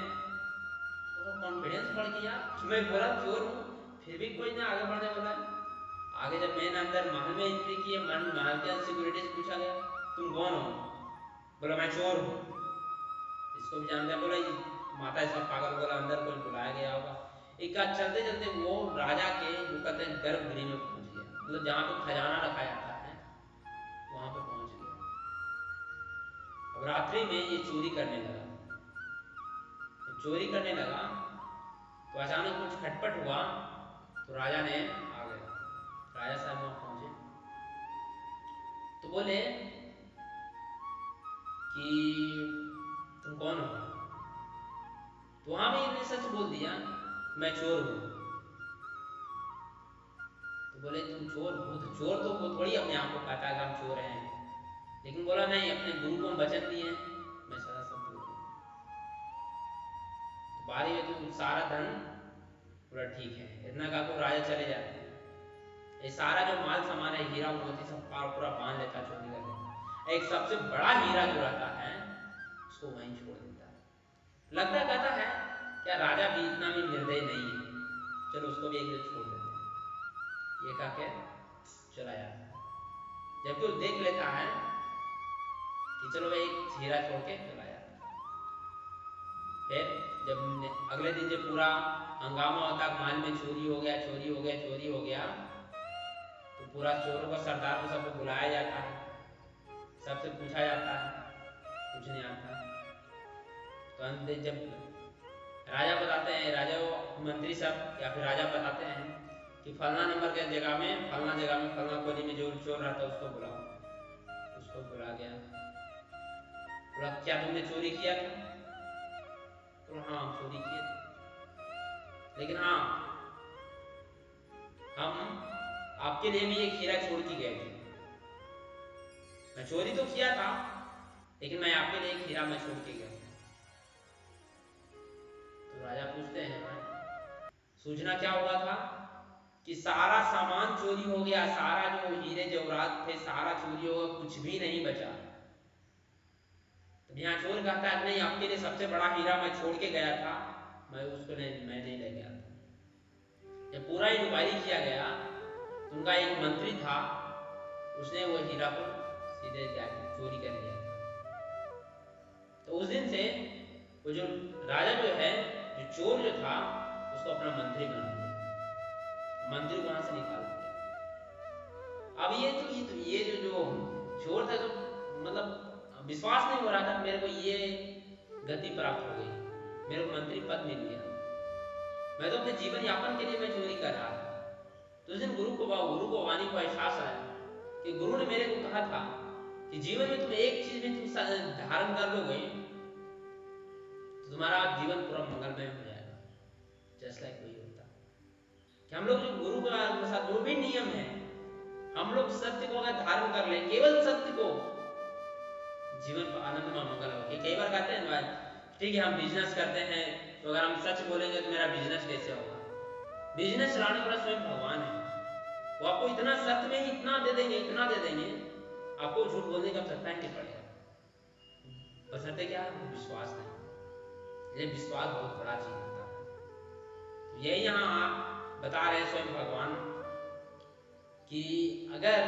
तो कॉन्फिडेंस बढ़ गया, मैं बोला चोर हूँ, फिर भी कोई ना आगे बढ़ने वाला। आगे जब मैंने अंदर महल में एंट्री की, महल के सिक्योरिटी से पूछा गया तुम कौन हो? बोला मैं चोर हूँ। इसको भी जानते, बोला माता इसका पागल, बोला अंदर कोई बुलाया गया होगा। एक चलते चलते वो राजा के जो कहते हैं गर्भगृह में पहुंच गया, मतलब जहाँ पे खजाना रखा जाता है वहां पे पहुंच गया। अब रात्रि में ये चोरी करने लगा। जब चोरी करने लगा तो अचानक कुछ खटपट हुआ, तो राजा ने आ गया। राजा साहब वहां पहुंचे तो बोले कि तुम कौन हो? तो वहां भी इन्हें सच बोल दिया मैं चोर हूं। तो बोले तुम चोर हो? तो चोर तो वो थोड़ी अपने आप को कहता है कि हम चोर हैं, लेकिन बोला नहीं, अपने गुरु को हम वचन दिए मैं सदा सब चोर हूं। तो बारी में तो सारा धन पूरा ठीक है, इतना का को राजा चले जाते हैं। ये सारा जो माल सामान है, हीरा मोती सब पूरा बांध लेता, चोरी कर लेता। एक सबसे बड़ा हीरा जो रहता है उसको वहीं छोड़ देता है। लगता कहता है क्या राजा भी इतना भी निर्दयी नहीं है, चलो उसको भी एक दिन छोड़ देते हैं। ये कह के चला जाता है। जबकि वो देख लेता है कि चलो भाई एक हीरा छोड़ के चला जाता है। फिर जब अगले दिन जब पूरा हंगामा होता, माल में चोरी हो गया, चोरी हो गया, चोरी हो गया, तो पूरा चोरों का सरदार को सबको बुलाया जाता है, सबसे पूछा जाता है, कुछ नहीं आता। तो अंत जब राजा बताते हैं, राजा मंत्री सब या फिर राजा बताते हैं कि फलना नंबर के जगह में फलना कोनी में जो चोर रहता है उसको बुलाओ। उसको बुला गया, बोला क्या तुमने चोरी किया था? तो हाँ हम चोरी किए थे, लेकिन हाँ हम आपके लिए भी एक हीरा छोड़ के गए थे। मैं चोरी तो किया था, लेकिन मैं आपके लिए एक हीरा मैं छोड़ के गया। तो राजा पूछते हैं सूचना क्या हुआ था कि सारा सामान चोरी हो गया, सारा जो हीरे जवाहरात थे सारा चोरी हो गया, कुछ भी नहीं बचा। तो यहाँ चोर कहता है नहीं, आपके लिए सबसे बड़ा हीरा मैं छोड़ के गया था, मैं नहीं ले गया था। जब पूरा इंक्वायरी किया गया तो उनका एक मंत्री था, उसने वो हीरा को सीधे चोरी कर लिया। तो उस दिन से वो जो राजा जो है, जो चोर जो था, उसको अपना मंत्री बना दिया, मंत्री को वहां से निकाल दिया। अब ये जो चोर था, जो मतलब विश्वास नहीं हो रहा था मेरे को ये गति प्राप्त हो गई, मेरे को मंत्री पद मिल गया, मैं तो अपने जीवन यापन के लिए मैं चोरी कर रहा था। तो उस दिन गुरु को वाणी को एहसास आया कि गुरु ने मेरे को कहा था कि जीवन में तुम एक चीज में तुम धारण कर लोगे तो तुम्हारा जीवन पूरा मंगलमय हो जाएगा। जस्ट लाइक वही होता कि हम लोग जो गुरु के साथ जो भी नियम है, हम लोग सत्य को अगर धारण कर लें, केवल सत्य को, जीवन पर आनंदमय मंगल हो। कई बार कहते हैं भाई ठीक है हम बिजनेस करते हैं, तो अगर हम सच बोलेंगे तो मेरा बिजनेस कैसे होगा? बिजनेस चलाने वाला स्वयं भगवान है, वो आपको इतना सत्य में ही इतना दे देंगे, आपको झूठ बोलने की आवश्यकता ही नहीं पड़ेगा। बशर्ते क्या, विश्वास नहीं। ये विश्वास बहुत बड़ा चीज होता है। तो यही यहाँ आप बता रहे स्वयं भगवान कि अगर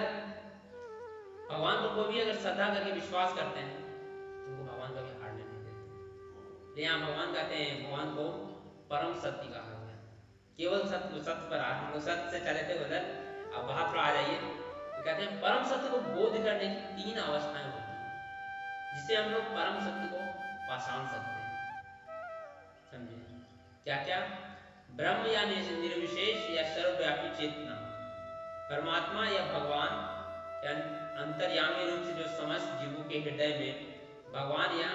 भगवान को कोई भी अगर श्रद्धा करके विश्वास करते हैं तो वो भगवान कभी हारने नहीं देते। यहाँ भगवान कहते हैं, भगवान को परम सत्य कहा गया, केवल सत्य पर हम लोग सत्य से चले थे उधर, अब बाहर थोड़ा आ जाइए। तो कहते हैं परम सत्य को बोध करने की 3 अवस्थाएं होती हैं जिससे हम लोग परम सत्य को पहचान सकते हैं। समझे क्या क्या? ब्रह्म या निर्विशेष या सर्वव्यापी चेतना, परमात्मा या भगवान या अंतर्यामी रूप से जो समस्त जीवों के हृदय में भगवान या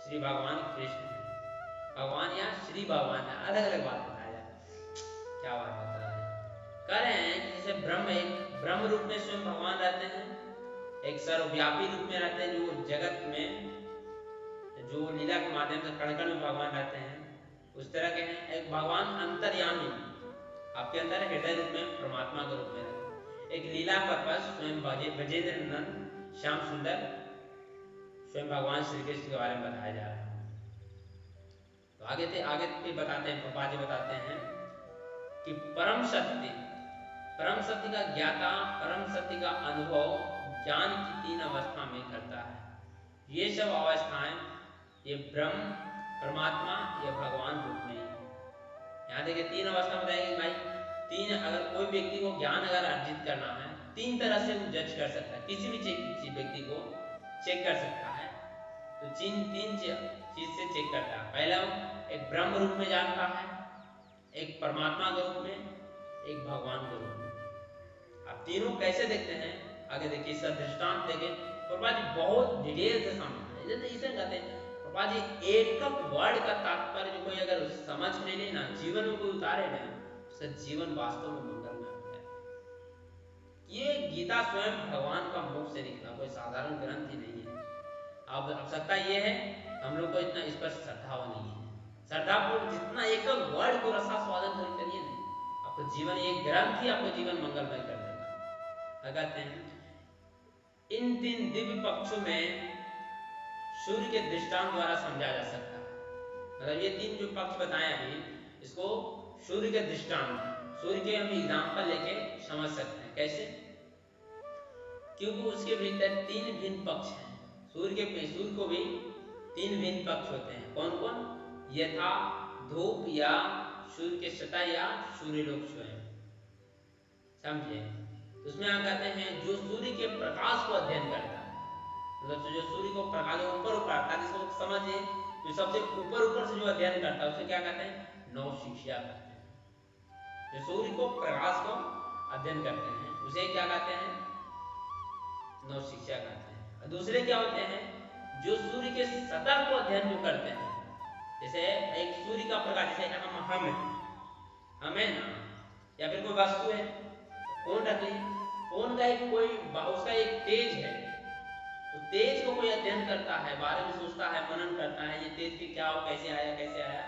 श्री भगवान कृष्ण है, भगवान या श्री भगवान है, अलग अलग बात बताया जाए। क्या बात बता रहे हैं? कह रहे हैं कि जैसे ब्रह्म रूप में स्वयं भगवान रहते हैं, एक सर्वव्यापी रूप में रहते हैं जो जगत में जो लीला के माध्यम से कण कण में भगवान रहते हैं, उस तरह के हैं। एक भगवान अंतर्यामी आपके अंदर हृदय रूप में परमात्मा के रूप में रहते हैं। एक लीला पर्पस स्वयं ब्रजेंद्र नंदन श्याम सुंदर स्वयं भगवान श्री कृष्ण के बारे में बताया जा रहा है। तो आगे बताते हैं, पापा जी बताते हैं कि परम सत्य का ज्ञाता परम सत्य का अनुभव ज्ञान की 3 अवस्था में करता है। ये सब अवस्थाएं ये ब्रह्म, परमात्मा या भगवान रूप में ही। यहाँ देखिए 3 अवस्था बताएगी भाई। 3 अगर कोई व्यक्ति को ज्ञान अगर अर्जित करना है, 3 तरह से वो जज कर सकता है, किसी भी व्यक्ति को चेक कर सकता है। तो 3 चीज से चेक करता है। पहला एक ब्रह्म रूप में जानता है, एक परमात्मा के रूप में, एक भगवान के रूप में। अब तीनों कैसे देखते हैं आगे देखिए, इसका दृष्टांत देखें। प्रभा जी बहुत डिटेल से समझाते हैं, जैसे इसे कहते हैं प्रभा जी एक वर्ड का तात्पर्य जो कोई अगर समझ ले लेना, जीवन में कोई उतारे ना, उसका जीवन वास्तव में मंगलमय हो जाए। ये गीता स्वयं भगवान का मुख से निकला कोई साधारण ग्रंथ ही नहीं है। अब आवश्यकता ये है हम लोग को इतना इस पर श्रद्धा नहीं है। श्रद्धापूर्ण जितना एक वर्ड को रसा स्वादन करिए नहीं, आपको जीवन एक ग्रंथ ही आपको जीवन मंगलमय कर देगा। कहते हैं इन 3 दिव्य पक्षों में सूर्य के दृष्टांत द्वारा समझा जा सकता है। मतलब ये 3 जो पक्ष बताए अभी, इसको सूर्य के दृष्टांत, सूर्य के हम एग्जाम्पल लेके समझ सकते हैं। कैसे? क्योंकि उसके भीतर 3 भिन्न पक्ष हैं। सूर्य को भी 3 भिन्न पक्ष होते हैं। कौन कौन? यथा धूप या सूर्य के सतह या सूर्य लोक स्वयं। समझे? उसमें हम कहते हैं जो सूर्य के प्रकाश को अध्ययन करता है, मतलब जो सूर्य को प्रकाश ऊपर आता है, जिसको समझे जो सबसे ऊपर से जो अध्ययन करता है उसे क्या कहते हैं? नव शिक्षा कहते हैं। जो सूर्य को प्रकाश को अध्ययन करते हैं उसे क्या कहते हैं? नव शिक्षा कहते हैं। दूसरे क्या होते हैं? जो सूर्य के सतह को अध्ययन जो करते हैं, जैसे एक सूर्य का प्रकाश, जैसे हम है ना, या फिर कोई वस्तु है, फोन रख ली, फोन का उसका एक तेज है, तो तेज को कोई अध्ययन करता है, बारे में सोचता है, मनन करता है, ये तेज की क्या हो, कैसे आया,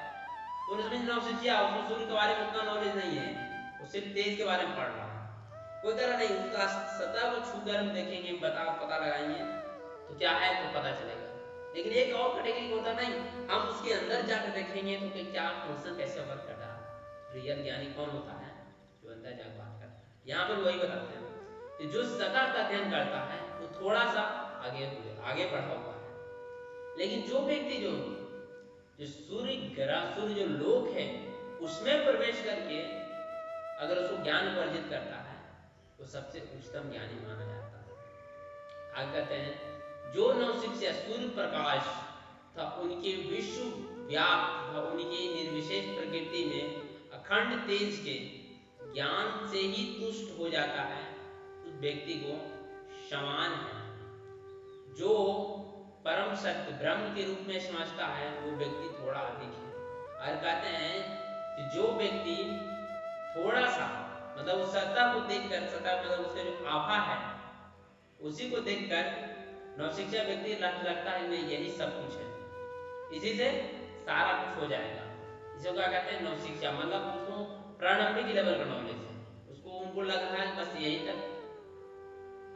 तो उसमें नवशिक्षा, उसको सूर्य के बारे में उतना नॉलेज नहीं है, वो सिर्फ तेज के बारे में पढ़ रहा है। कोई तरह नहीं, उसका सतह को छूकर हम देखेंगे, पता लगाएंगे तो क्या है तो पता चलेगा। लेकिन एक और कैटेगरी होता नहीं, हम उसके अंदर जाकर देखेंगे तो क्या फंक्शन कैसे वर्क कर रहा है। रियल ज्ञानी कौन होता है? जो अंदर जाकर बात करता है। यहाँ पर वही बताते हैं कि जो सतह का अध्ययन करता है वो थोड़ा सा आगे बढ़ा हुआ है, लेकिन जो व्यक्ति जो सूर्य ग्रह, सूर्य जो लोक है उसमें प्रवेश करके अगर उसको ज्ञान वर्जित करता है तो सबसे उच्चतम ज्ञानी माना जाता है। आगे कहते हैं जो नवशिक्षा सूर्य प्रकाश था उनके विश्व व्याप्त था, उनकी निर्विशेष प्रकृति में अखंड तेज के ज्ञान से ही तुष्ट हो जाता है, उस व्यक्ति को समान है। जो परम सत्य ब्रह्म के रूप में समझता है वो व्यक्ति थोड़ा अधिक है। और कहते हैं कि जो व्यक्ति थोड़ा सा मतलब उस सत्ता को देखकर, सत्ता मतलब उसका जो आभा है उसी को देखकर नवशिक्षा व्यक्ति लगता है नहीं यही सब कुछ है, इसी से सारा कुछ हो जाएगा। इसे क्या कहते हैं नवशिक्षा, मतलब उसको प्रारंभिक लेवल का नॉलेज है, उसको उनको लग रहा है बस यही तक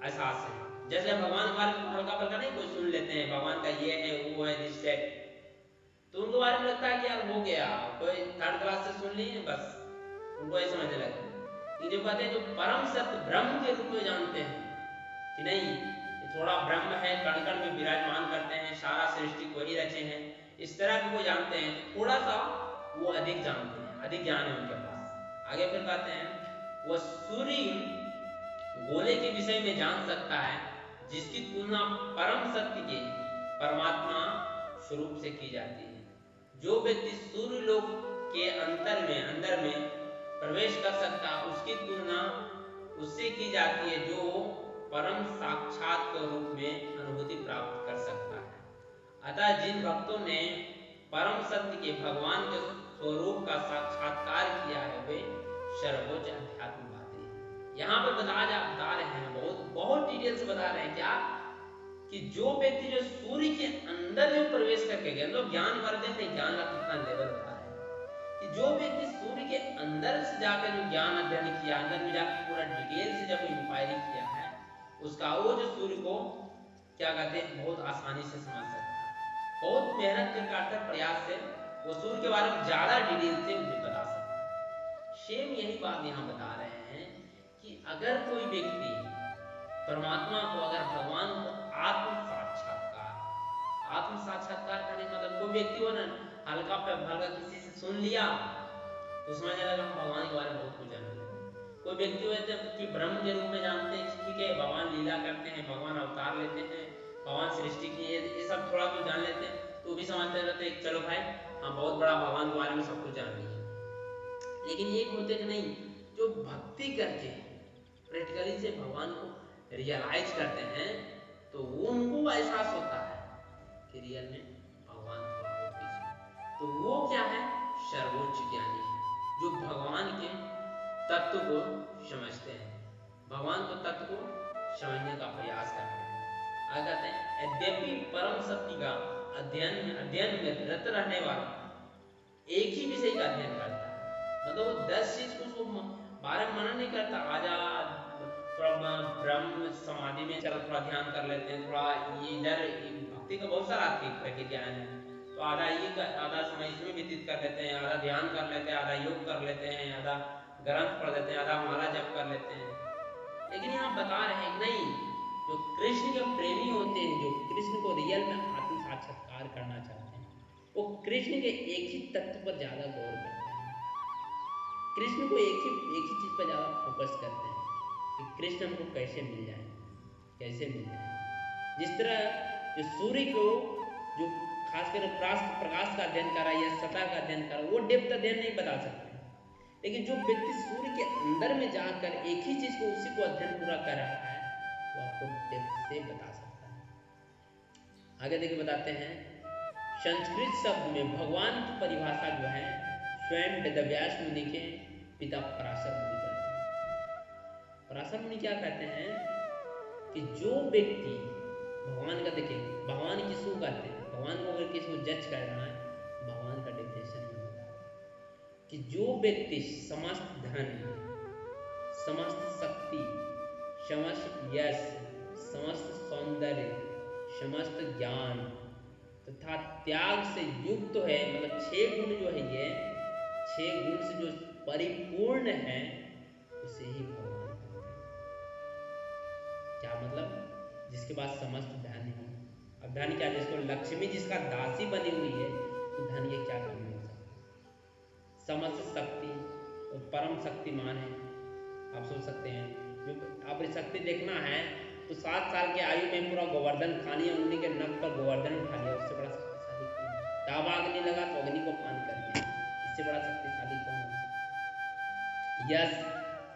एहसास है। जैसे भगवान के बारे में हल्का फल्का नहीं कोई सुन लेते हैं, भगवान का ये है वो है दिस है, तो उनको बारे में लगता है कि यार हो गया, कोई थर्ड क्लास से सुन लिए बस, उनको ऐसे समझने लगता है। ये जो कहते हैं जो परम सत्य ब्रह्म के रूप में जानते हैं कि नहीं ये थोड़ा ब्रह्म है, कण कण में विराजमान करते हैं, सारा सृष्टि को ही रचे हैं, इस तरह के वो जानते हैं, थोड़ा सा वो अधिक जानते हैं, अधिक ज्ञान है उनके पास। आगे फिर कहते हैं वो सूर्य गोले के विषय में जान सकता है जिसकी तुलना परम सत्य के परमात्मा स्वरूप से की जाती है। जो व्यक्ति सूर्य लोक के अंदर में प्रवेश कर सकता है उसकी तुलना उससे की जाती है जो परम साक्षात के रूप में अनुभूति प्राप्त कर सकता है। अतः जिन भक्तों ने परम सत्य के भगवान के स्वरूप का साक्षात्कार किया है वे सर्वोच्च अध्यात्मवादी हैं। यहाँ पर बता रहे हैं, बहुत डिटेल से बता रहे हैं क्या कि जो व्यक्ति जो सूर्य के अंदर में प्रवेश करके गया, मतलब ज्ञान वर्धन में ज्ञान का कितना लेवल बता रहे हैं कि जो व्यक्ति सूर्य के अंदर से जाकर जो ज्ञान अध्ययन किया, अंदर में जाकर पूरा डिटेल से जब इंक्वायरी किया है उसका वो जो सूर्य को क्या कहते हैं बहुत आसानी से समझ सकता है, बहुत मेहनत करके प्रयास से वो सूर्य के बारे में ज्यादा डिटेल से बता सकता है। सेम यही बात यहाँ बता रहे हैं कि अगर कोई व्यक्ति परमात्मा को, अगर भगवान को आत्म साक्षात्कार करने मतलब कोई व्यक्ति हो ना हल्का पे हल्का किसी से सुन लिया तो समझने लगा हम भगवान के बारे में बहुत कुछ जानते हैं। कोई व्यक्ति होते कि ब्रह्म के रूप में जानते हैं, ठीक है भगवान लीला करते हैं, भगवान अवतार लेते हैं, भगवान सृष्टि की ये सब थोड़ा कुछ जान लेते हैं तो भी समझते रहते हैं चलो भाई हम बहुत बड़ा भगवान के बारे में सब कुछ जान लिए। लेकिन ये होते कि नहीं जो भक्ति करके प्रैक्टिकली से भगवान को रियलाइज करते हैं तो वो उनको एहसास होता है कि रियल में भगवान तो वो क्या है सर्वोच्च ज्ञानी है जो भगवान के तत्व को समझते हैं, भगवान को तत्व को समझने का प्रयास करते हैं। आगे कहते हैं यद्यपि परम सत्य का अध्ययन में रत रहने वाला एक ही विषय का अध्ययन करता है, मतलब वो 10 चीज को उसको बारे में मनन नहीं करता, आजाद थोड़ा ब्रह्म समाधि में चलो थोड़ा ध्यान कर लेते हैं, थोड़ा इधर भक्ति का बहुत सारा प्रक्रिया है तो आधा समय इसमें व्यतीत कर लेते हैं, आधा ध्यान कर लेते हैं, आधा योग कर लेते हैं, आधा ग्रंथ पढ़ लेते हैं, आधा माला जप कर लेते हैं। लेकिन यहाँ बता रहे हैं नहीं जो कृष्ण के प्रेमी होते हैं, जो कृष्ण को रियल में आत्म साक्षात्कार करना चाहते हैं वो कृष्ण के एक ही तत्व पर ज्यादा गौर करते हैं, कृष्ण को एक ही चीज पर ज्यादा फोकस करते हैं कि कृष्ण हमको कैसे मिल जाए, कैसे मिल जाए। जिस तरह जो सूर्य को जो खासकर प्रकाश का अध्ययन कर रहा है या सतह का अध्ययन कर रहा है वो डेप्थ अध्ययन नहीं बता सकते, लेकिन जो व्यक्ति सूर्य के अंदर में जाकर एक ही चीज को उसी को अध्ययन पूरा कर रहा है वो आपको डेप्थ से बता सकता है। आगे देखिए बताते हैं संस्कृत शब्द में भगवान की परिभाषा जो है स्वयं वेदव्यास मुनि के पिता पराशर मुनि करते हैं। पराशर मुनि क्या कहते हैं कि जो व्यक्ति भगवान का देखे, भगवान किसको कहते हैं, भगवान को अगर किसी को जज करना है भगवान का डेफिनेशन में बता कि जो व्यक्ति समस्त धन, समस्त शक्ति, समस्त यश, समस्त सौंदर्य, समस्त ज्ञान तथा त्याग से युक्त है, मतलब 6 गुण जो है ये 6 गुण से जो परिपूर्ण है उसे ही भगवान कहते हैं। क्या मतलब जिसके पास समस्त धन है, अब धन क्या, जिसको लक्ष्मी जिसका दासी बनी हुई है, तो धन ये क्या कमी हो सकता है। समस्त शक्ति और परम शक्तिमान है। आप सोच सकते हैं, आप शक्ति देखना है तो 7 साल के आयु में पूरा गोवर्धन खा लिया, उन्हीं के नख पर गोवर्धन उठा लिया, उससे बड़ा शक्तिशाली कौन है। दावा अग्नि लगा तो अग्नि को पान कर लिया, इससे बड़ा शक्तिशाली कौन हो सकता। यश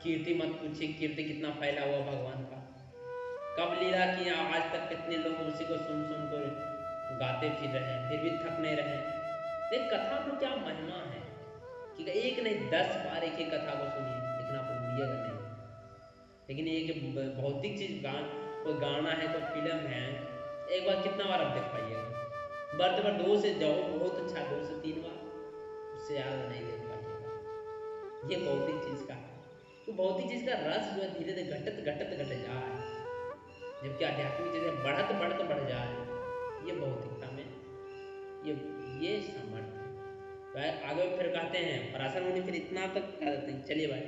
कीर्ति मत पूछिए, कीर्ति कितना फैला हुआ भगवान का। कब लीला किया, आज तक कितने लोग उसी को सुन सुन कर गाते फिर रहे हैं, फिर भी थक नहीं रहे। देख कथा में क्या महिमा है कि एक नहीं 10 बार एक एक कथा को सुनिए, लेकिन आप भूलिएगा नहीं। लेकिन एक भौतिक चीज कोई गाना है, कोई फिल्म है, एक बार कितना बार आप देख पाइएगा। बार बार 2 से जाओ बहुत अच्छा, 2 से 3 बार, उससे ज़्यादा नहीं देख पाइएगा। ये भौतिक चीज का है, तो भौतिक चीज का रस जो है धीरे धीरे घटत घटत घट जाए, जबकि आध्यात्मिक चीजें बढ़त बढ़त बढ़ जाए। ये भौतिकता में ये सामर्थ्य है। आगे फिर कहते हैं पराशर मुनि, फिर इतना तक कह देते हैं, चलिए भाई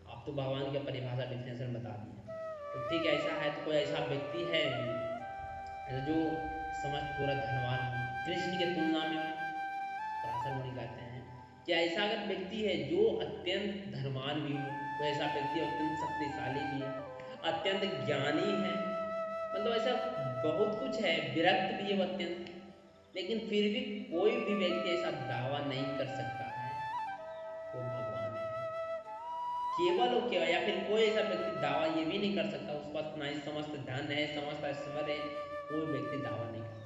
आप तो भगवान की परिभाषा डिफिनेशन बता दी, तो ठीक है ऐसा है तो कोई ऐसा व्यक्ति है जो समस्त पूरा धनवान कृष्ण के तुलना में। पराशर मुनि कहते हैं कि ऐसा अगर व्यक्ति है जो अत्यंत धनवान भी हो, कोई ऐसा व्यक्ति अत्यंत शक्तिशाली भी है, अत्यंत ज्ञानी है, मतलब ऐसा बहुत कुछ है, विरक्त भी है अत्यंत, लेकिन फिर भी कोई भी व्यक्ति ऐसा दावा नहीं कर सकता है वो भगवान है। केवल वो क्या, या फिर कोई ऐसा व्यक्ति दावा ये भी नहीं कर सकता उस पास ना ही समस्त धन है, समस्त ऐश्वर्य है, कोई व्यक्ति दावा नहीं कर सकता।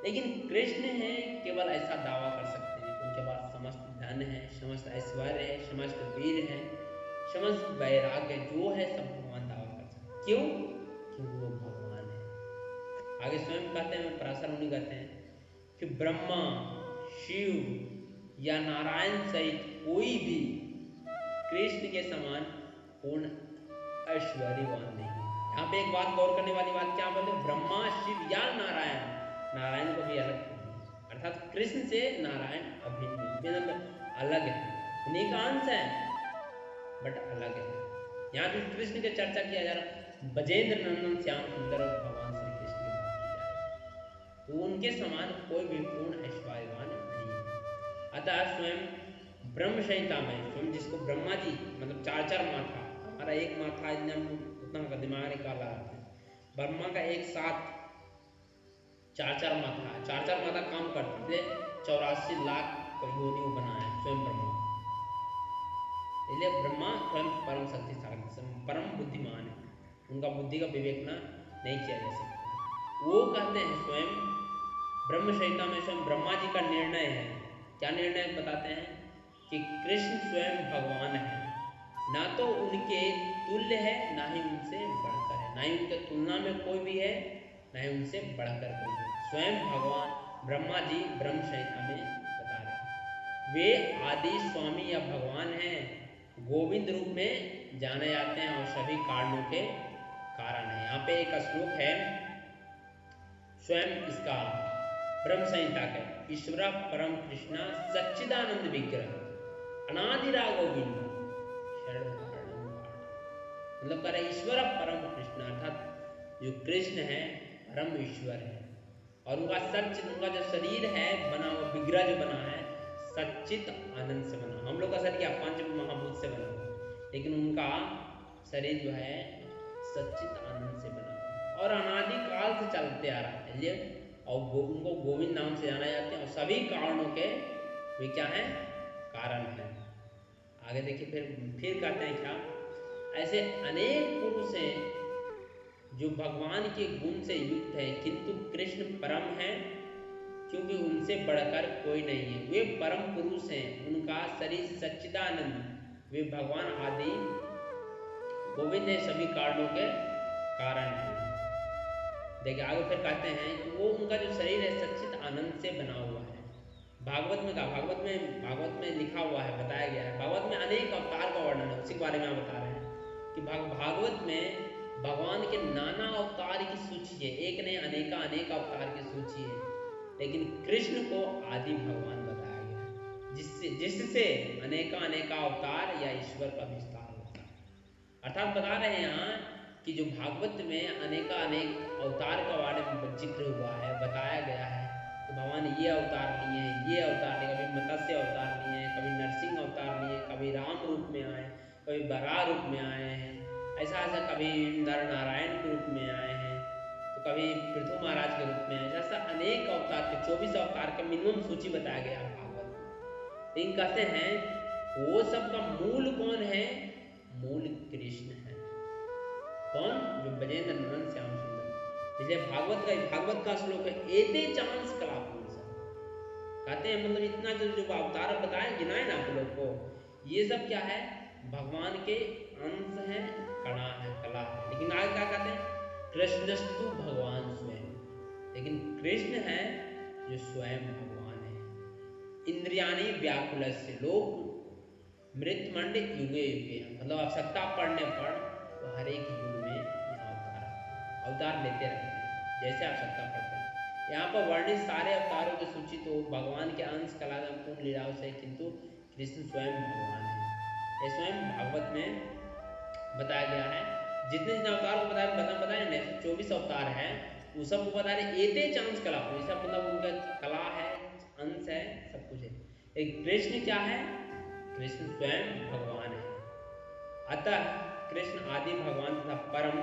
लेकिन कृष्ण है केवल ऐसा दावा कर सकते हैं, उनके पास समस्त धन है, समस्त ऐश्वर्य है, समस्त वीर है, समस्त वैराग्य जो है सब भगवान दावा कर सकते। क्यों? क्योंकि वो भगवान है। आगे स्वयं कहते हैं, पराशर मुनि कहते हैं कि ब्रह्मा, शिव या नारायण सहित कोई भी कृष्ण के समान पूर्ण ऐश्वर्यवान नहीं है। यहाँ पे एक बात गौर करने वाली बात क्या बोले, ब्रह्मा, शिव या नारायण, नारायण को भी अलग है, अर्थात कृष्ण से नारायण अभिन्न अलग है, उन्हीं का अंश है बट अलग है। यहाँ पे कृष्ण की चर्चा किया जा रहा, बजेंद्र नंदन श्याम सुंदर भगवान श्री कृष्ण की बात की जा रही, तो उनके समान कोई भी पूर्ण ऐश्वर्यवान नहीं है। अतः स्वयं ब्रह्म संहिता में स्वयं जिसको ब्रह्मा जी मतलब 4 माथा, हमारा एक माथा एकदम उतना का दिमाग निकाला है, ब्रह्मा का एक साथ 4 माथा है, 4 माथा काम करते थे, 84 लाख योनियों बनाया स्वयं ब्रह्मा। इसलिए ब्रह्मा स्वयं परम शक्तिशाली परम बुद्धिमान है, उनका बुद्धि का विवेचना नहीं किया जा सकता। वो कहते हैं स्वयं ब्रह्म संहिता में स्वयं ब्रह्मा जी का निर्णय है, क्या निर्णय बताते हैं कि कृष्ण स्वयं भगवान है, ना तो उनके तुल्य है ना ही उनसे बढ़कर है, ना ही उनके तुलना में कोई भी है ना ही उनसे बढ़कर कोई है। स्वयं भगवान ब्रह्मा जी ब्रह्म संहिता में बता रहे हैं, वे आदि स्वामी या भगवान हैं, गोविंद रूप में जाने जाते हैं और सभी कारणों के कारण है। यहाँ पे एक श्लोक है स्वयं इसका ब्रह्म संहिता का, ईश्वर परम कृष्णा सच्चिदानंद विग्रह अनादिरा गोविंद शरण मतलब कर ईश्वर परम कृष्ण, अर्थात जो कृष्ण है परम ईश्वर है, और उनका सच्चित, उनका जो शरीर है बना हुआ विग्रह जो बना है सच्चित आनंद से बना। हम लोग का शरीर क्या 5 महाभूत से बना हुआ, लेकिन उनका शरीर जो है सच्चित आनंद से बना हुआ और अनादि काल से चलते आ रहा है, ये और उनको गोविंद नाम से जाना जाते हैं, और सभी कारणों के वे क्या है कारण है। आगे देखिए फिर कहते हैं क्या, ऐसे अनेक पुरुष हैं जो भगवान के गुण से युक्त है, किंतु कृष्ण परम है क्योंकि उनसे बढ़कर कोई नहीं है। वे परम पुरुष हैं, उनका शरीर सच्चिदानंद, वे भगवान आदि गोविंद है, सभी कारणों के कारण है। देखिए आगे फिर कहते हैं कि वो उनका जो शरीर है सच्चित आनंद से बना हुआ है। भागवत में कहा, भागवत में लिखा हुआ है, बताया गया है, भागवत में अनेक अवतार का वर्णन है, उसी के बारे में हम बता रहे हैं कि भागवत में भगवान के नाना अवतार की सूची है, एक नहीं अनेक अवतार की सूची है, लेकिन कृष्ण को आदि भगवान बताया गया है, जिससे अनेक अवतार या ईश्वर का विस्तार होता है। अर्थात बता रहे हैं यहाँ कि जो भागवत में अनेक अवतार का बारे में जिक्र हुआ है, बताया गया है कि भगवान ये अवतार लिए हैं, ये अवतार लिए, कभी मत्स्य अवतार लिए हैं, कभी नरसिंह अवतार लिए, कभी राम रूप में आए, कभी बराह रूप में आए हैं, ऐसा कभी नर नारायण के रूप में आए हैं, तो कभी पृथु महाराज के रूप में आए, ऐसा अनेक अवतार के 24 अवतार का मिनिमम सूची बताया गया भागवत में। लेकिन कहते हैं वो सब का मूल कौन है? मूल कृष्ण है। कौन? जो ब्रजेंद्र नंदन श्याम सुंदर। इसलिए भागवत का श्लोक है, एते चांस कला पुंसा। कहते हैं मतलब इतना जो अवतार बताए गिनाए ना आप लोग को, ये सब क्या है? भगवान के अंश है, कला है। लेकिन आगे क्या कहते हैं? कृष्णस्तु भगवान स्वयं। लेकिन कृष्ण है जो स्वयं भगवान है। इंद्रियाणि व्याकुलस्य लोक मृत्युमंड युगे युगे। मतलब आवश्यकता पड़ने पर तो हर एक युग में यहाँ अवतार लेते रहते हैं जैसे आवश्यकता पड़ते हैं। यहाँ पर वर्णित सारे अवतारों की सूची तो भगवान के अंश कला पूर्ण लीलाओं से, किंतु कृष्ण स्वयं भगवान है। ये स्वयं भागवत में बताया गया है। जितने अवतार को बताया ना, 24 अवतार है, वो सब को बता रहे एते चांस कला, ये सब मतलब उनका कला है, अंश है, सब कुछ है। एक कृष्ण क्या है? कृष्ण स्वयं भगवान है। अतः कृष्ण आदि भगवान तथा परम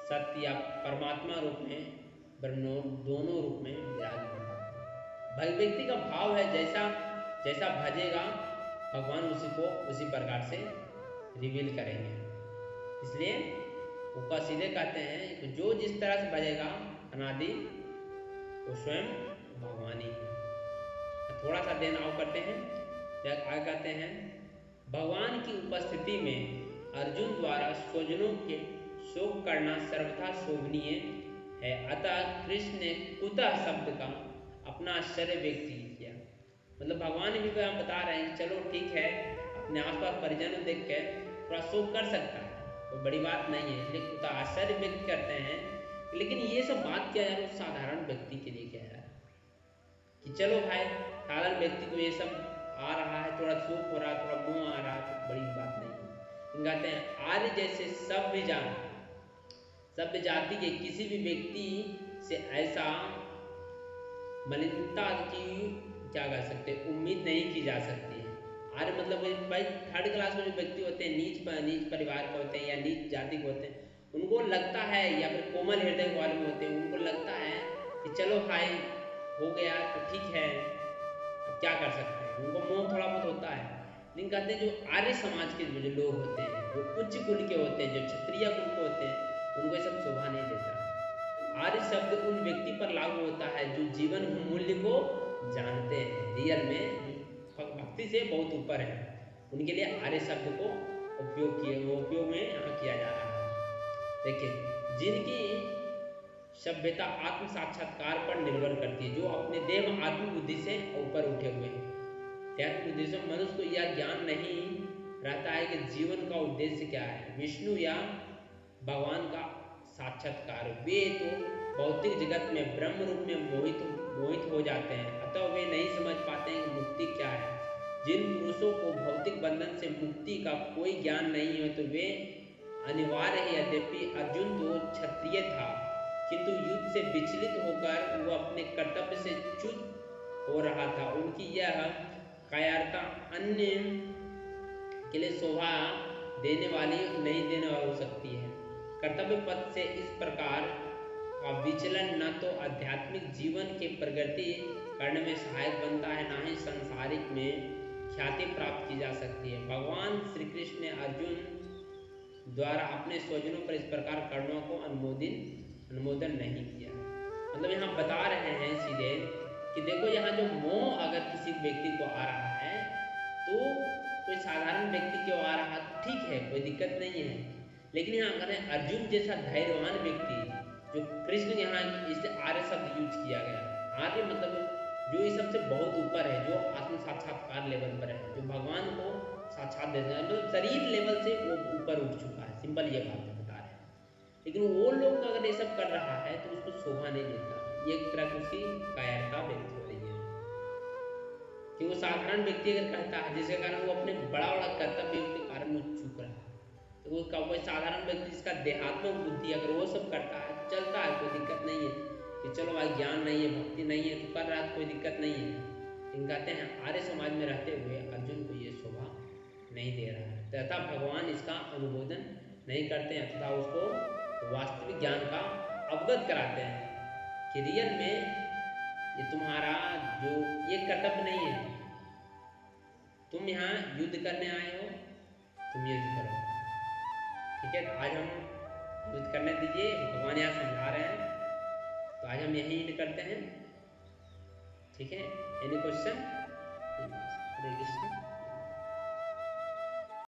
सत्य या परमात्मा रूप में ब्रह्म दोनों रूप में विराजमान है। व्यक्ति का भाव है, जैसा भजेगा भगवान उसी प्रकार से रिवील करेंगे। इसलिए वो सीधे कहते हैं कि जो जिस तरह से भजेगा अनादि वो स्वयं भगवान ही है। थोड़ा सा देन आओ करते हैं। आगे कहते हैं, भगवान की उपस्थिति में अर्जुन द्वारा स्वजनों के शोक करना सर्वथा शोभनीय है। अतः कृष्ण ने कुतः शब्द का अपना आश्चर्य व्यक्त किया। मतलब भगवान भी बता रहे हैं चलो ठीक है, अपने आसपास परिजनों देख के थोड़ा शोक कर सकता है, कोई बड़ी बात नहीं है, लेकिन कुतः आश्चर्य व्यक्त करते हैं। लेकिन ये सब बात किया जा रहा है साधारण व्यक्ति के लिए, कह रहा है कि चलो भाई साधारण व्यक्ति को ये सब आ रहा है, थोड़ा शोक हो रहा है, थोड़ा मोह आ रहा है, तो बड़ी बात नहीं है। कहते हैं आर्य जैसे सभ्य जाति के किसी भी व्यक्ति से ऐसा मलिनता की क्या कह सकते हैं उम्मीद नहीं की जा सकती है। आर्य मतलब भाई थर्ड क्लास में जो व्यक्ति होते हैं, नीच परिवार के होते हैं या नीच जाति के होते हैं, उनको लगता है, या फिर कोमल हृदय वाले में होते हैं, उनको लगता है कि चलो भाई हो गया तो ठीक है, अब क्या कर सकते हैं, उनको मोह थोड़ा बहुत होता है। लेकिन कहते हैं जो आर्य समाज के जो लोग होते हैं, जो उच्च कुल के होते हैं, जो क्षत्रिय कुल के होते हैं, उनको ये सब शोभा नहीं देता। आर्य शब्द उन व्यक्ति पर लागू होता है जो जीवन मूल्य को जानते हैं, रियल में भक्ति से बहुत ऊपर है, उनके लिए आर्य शब्द को उपयोग में यहाँ किया जा रहा है। देखिए जिनकी सभ्यता आत्म साक्षात्कार पर निर्भर करती है, जो अपने देव आत्म बुद्धि से ऊपर उठे हुए हैं, बुद्धि से मनुष्य को यह ज्ञान नहीं रहता है कि जीवन का उद्देश्य क्या है, विष्णु या भगवान का साक्षात्कार। वे तो भौतिक जगत में ब्रह्म रूप में मोहित हो जाते हैं, अतः वे नहीं समझ पाते हैं कि मुक्ति क्या है। जिन पुरुषों को भौतिक बंधन से मुक्ति का कोई ज्ञान नहीं है तो वे अनिवार्य है। यद्यपि अर्जुन तो क्षत्रिय था, किंतु युद्ध से विचलित होकर वो अपने कर्तव्य से च्युत हो रहा था। उनकी यह कायरता अन्य के लिए शोभा देने वाली हो सकती है। कर्तव्य पथ से इस प्रकार का विचलन न तो आध्यात्मिक जीवन के प्रगति करने में सहायक बनता है, न ही सांसारिक में ख्याति प्राप्त की जा सकती है। भगवान श्री कृष्ण ने अर्जुन द्वारा अपने स्वजनों पर इस प्रकार करुणा को अनुमोदन नहीं किया। मतलब यहाँ बता रहे हैं सीधे कि देखो यहाँ जो मोह अगर किसी व्यक्ति को आ रहा है, तो कोई साधारण व्यक्ति को आ रहा तो ठीक है, कोई दिक्कत नहीं है। लेकिन यहाँ अगर अर्जुन जैसा धैर्यवान व्यक्ति, जो कृष्ण यहाँ इसे आर्य शब्द यूज किया गया, आर्य मतलब जो इस सबसे बहुत ऊपर है, जो आत्म साक्षात्कार लेवल पर है, जो भगवान को साक्षात देता है, मतलब शरीर लेवल से वो ऊपर उठ चुका है, सिंपल ये बात बता रहे हैं। लेकिन वो लोग अगर ये सब कर रहा है तो उसको शोभा नहीं देता, ये एक तरह की उसकी कायरता व्यक्त हो रही है कि वो साधारण व्यक्ति अगर कहता है, जिसके कारण वो अपने बड़ा कर्तव्य के कारण वो चूक रहा है, वो कोई साधारण व्यक्ति जिसका देहात्मक बुद्धि अगर वो सब करता है तो चलता है, कोई दिक्कत नहीं है कि चलो भाई ज्ञान नहीं है, भक्ति नहीं है तो कर रहा है, कोई दिक्कत नहीं है। लेकिन कहते हैं आर्य समाज में रहते हुए अर्जुन को ये शोभा नहीं दे रहा है, तथा भगवान इसका अनुमोदन नहीं करते हैं तथा उसको वास्तविक ज्ञान का अवगत कराते हैं कि रियल में ये तुम्हारा जो ये कर्तव्य नहीं है, तुम यहाँ युद्ध करने आए हो, तुम युद्ध करो। ठीक है, तो आज हम युद्ध करने दीजिए, भगवान यहाँ समझा रहे हैं, तो आज हम यही एंड करते हैं। ठीक है, एनी क्वेश्चन? हरे कृष्ण।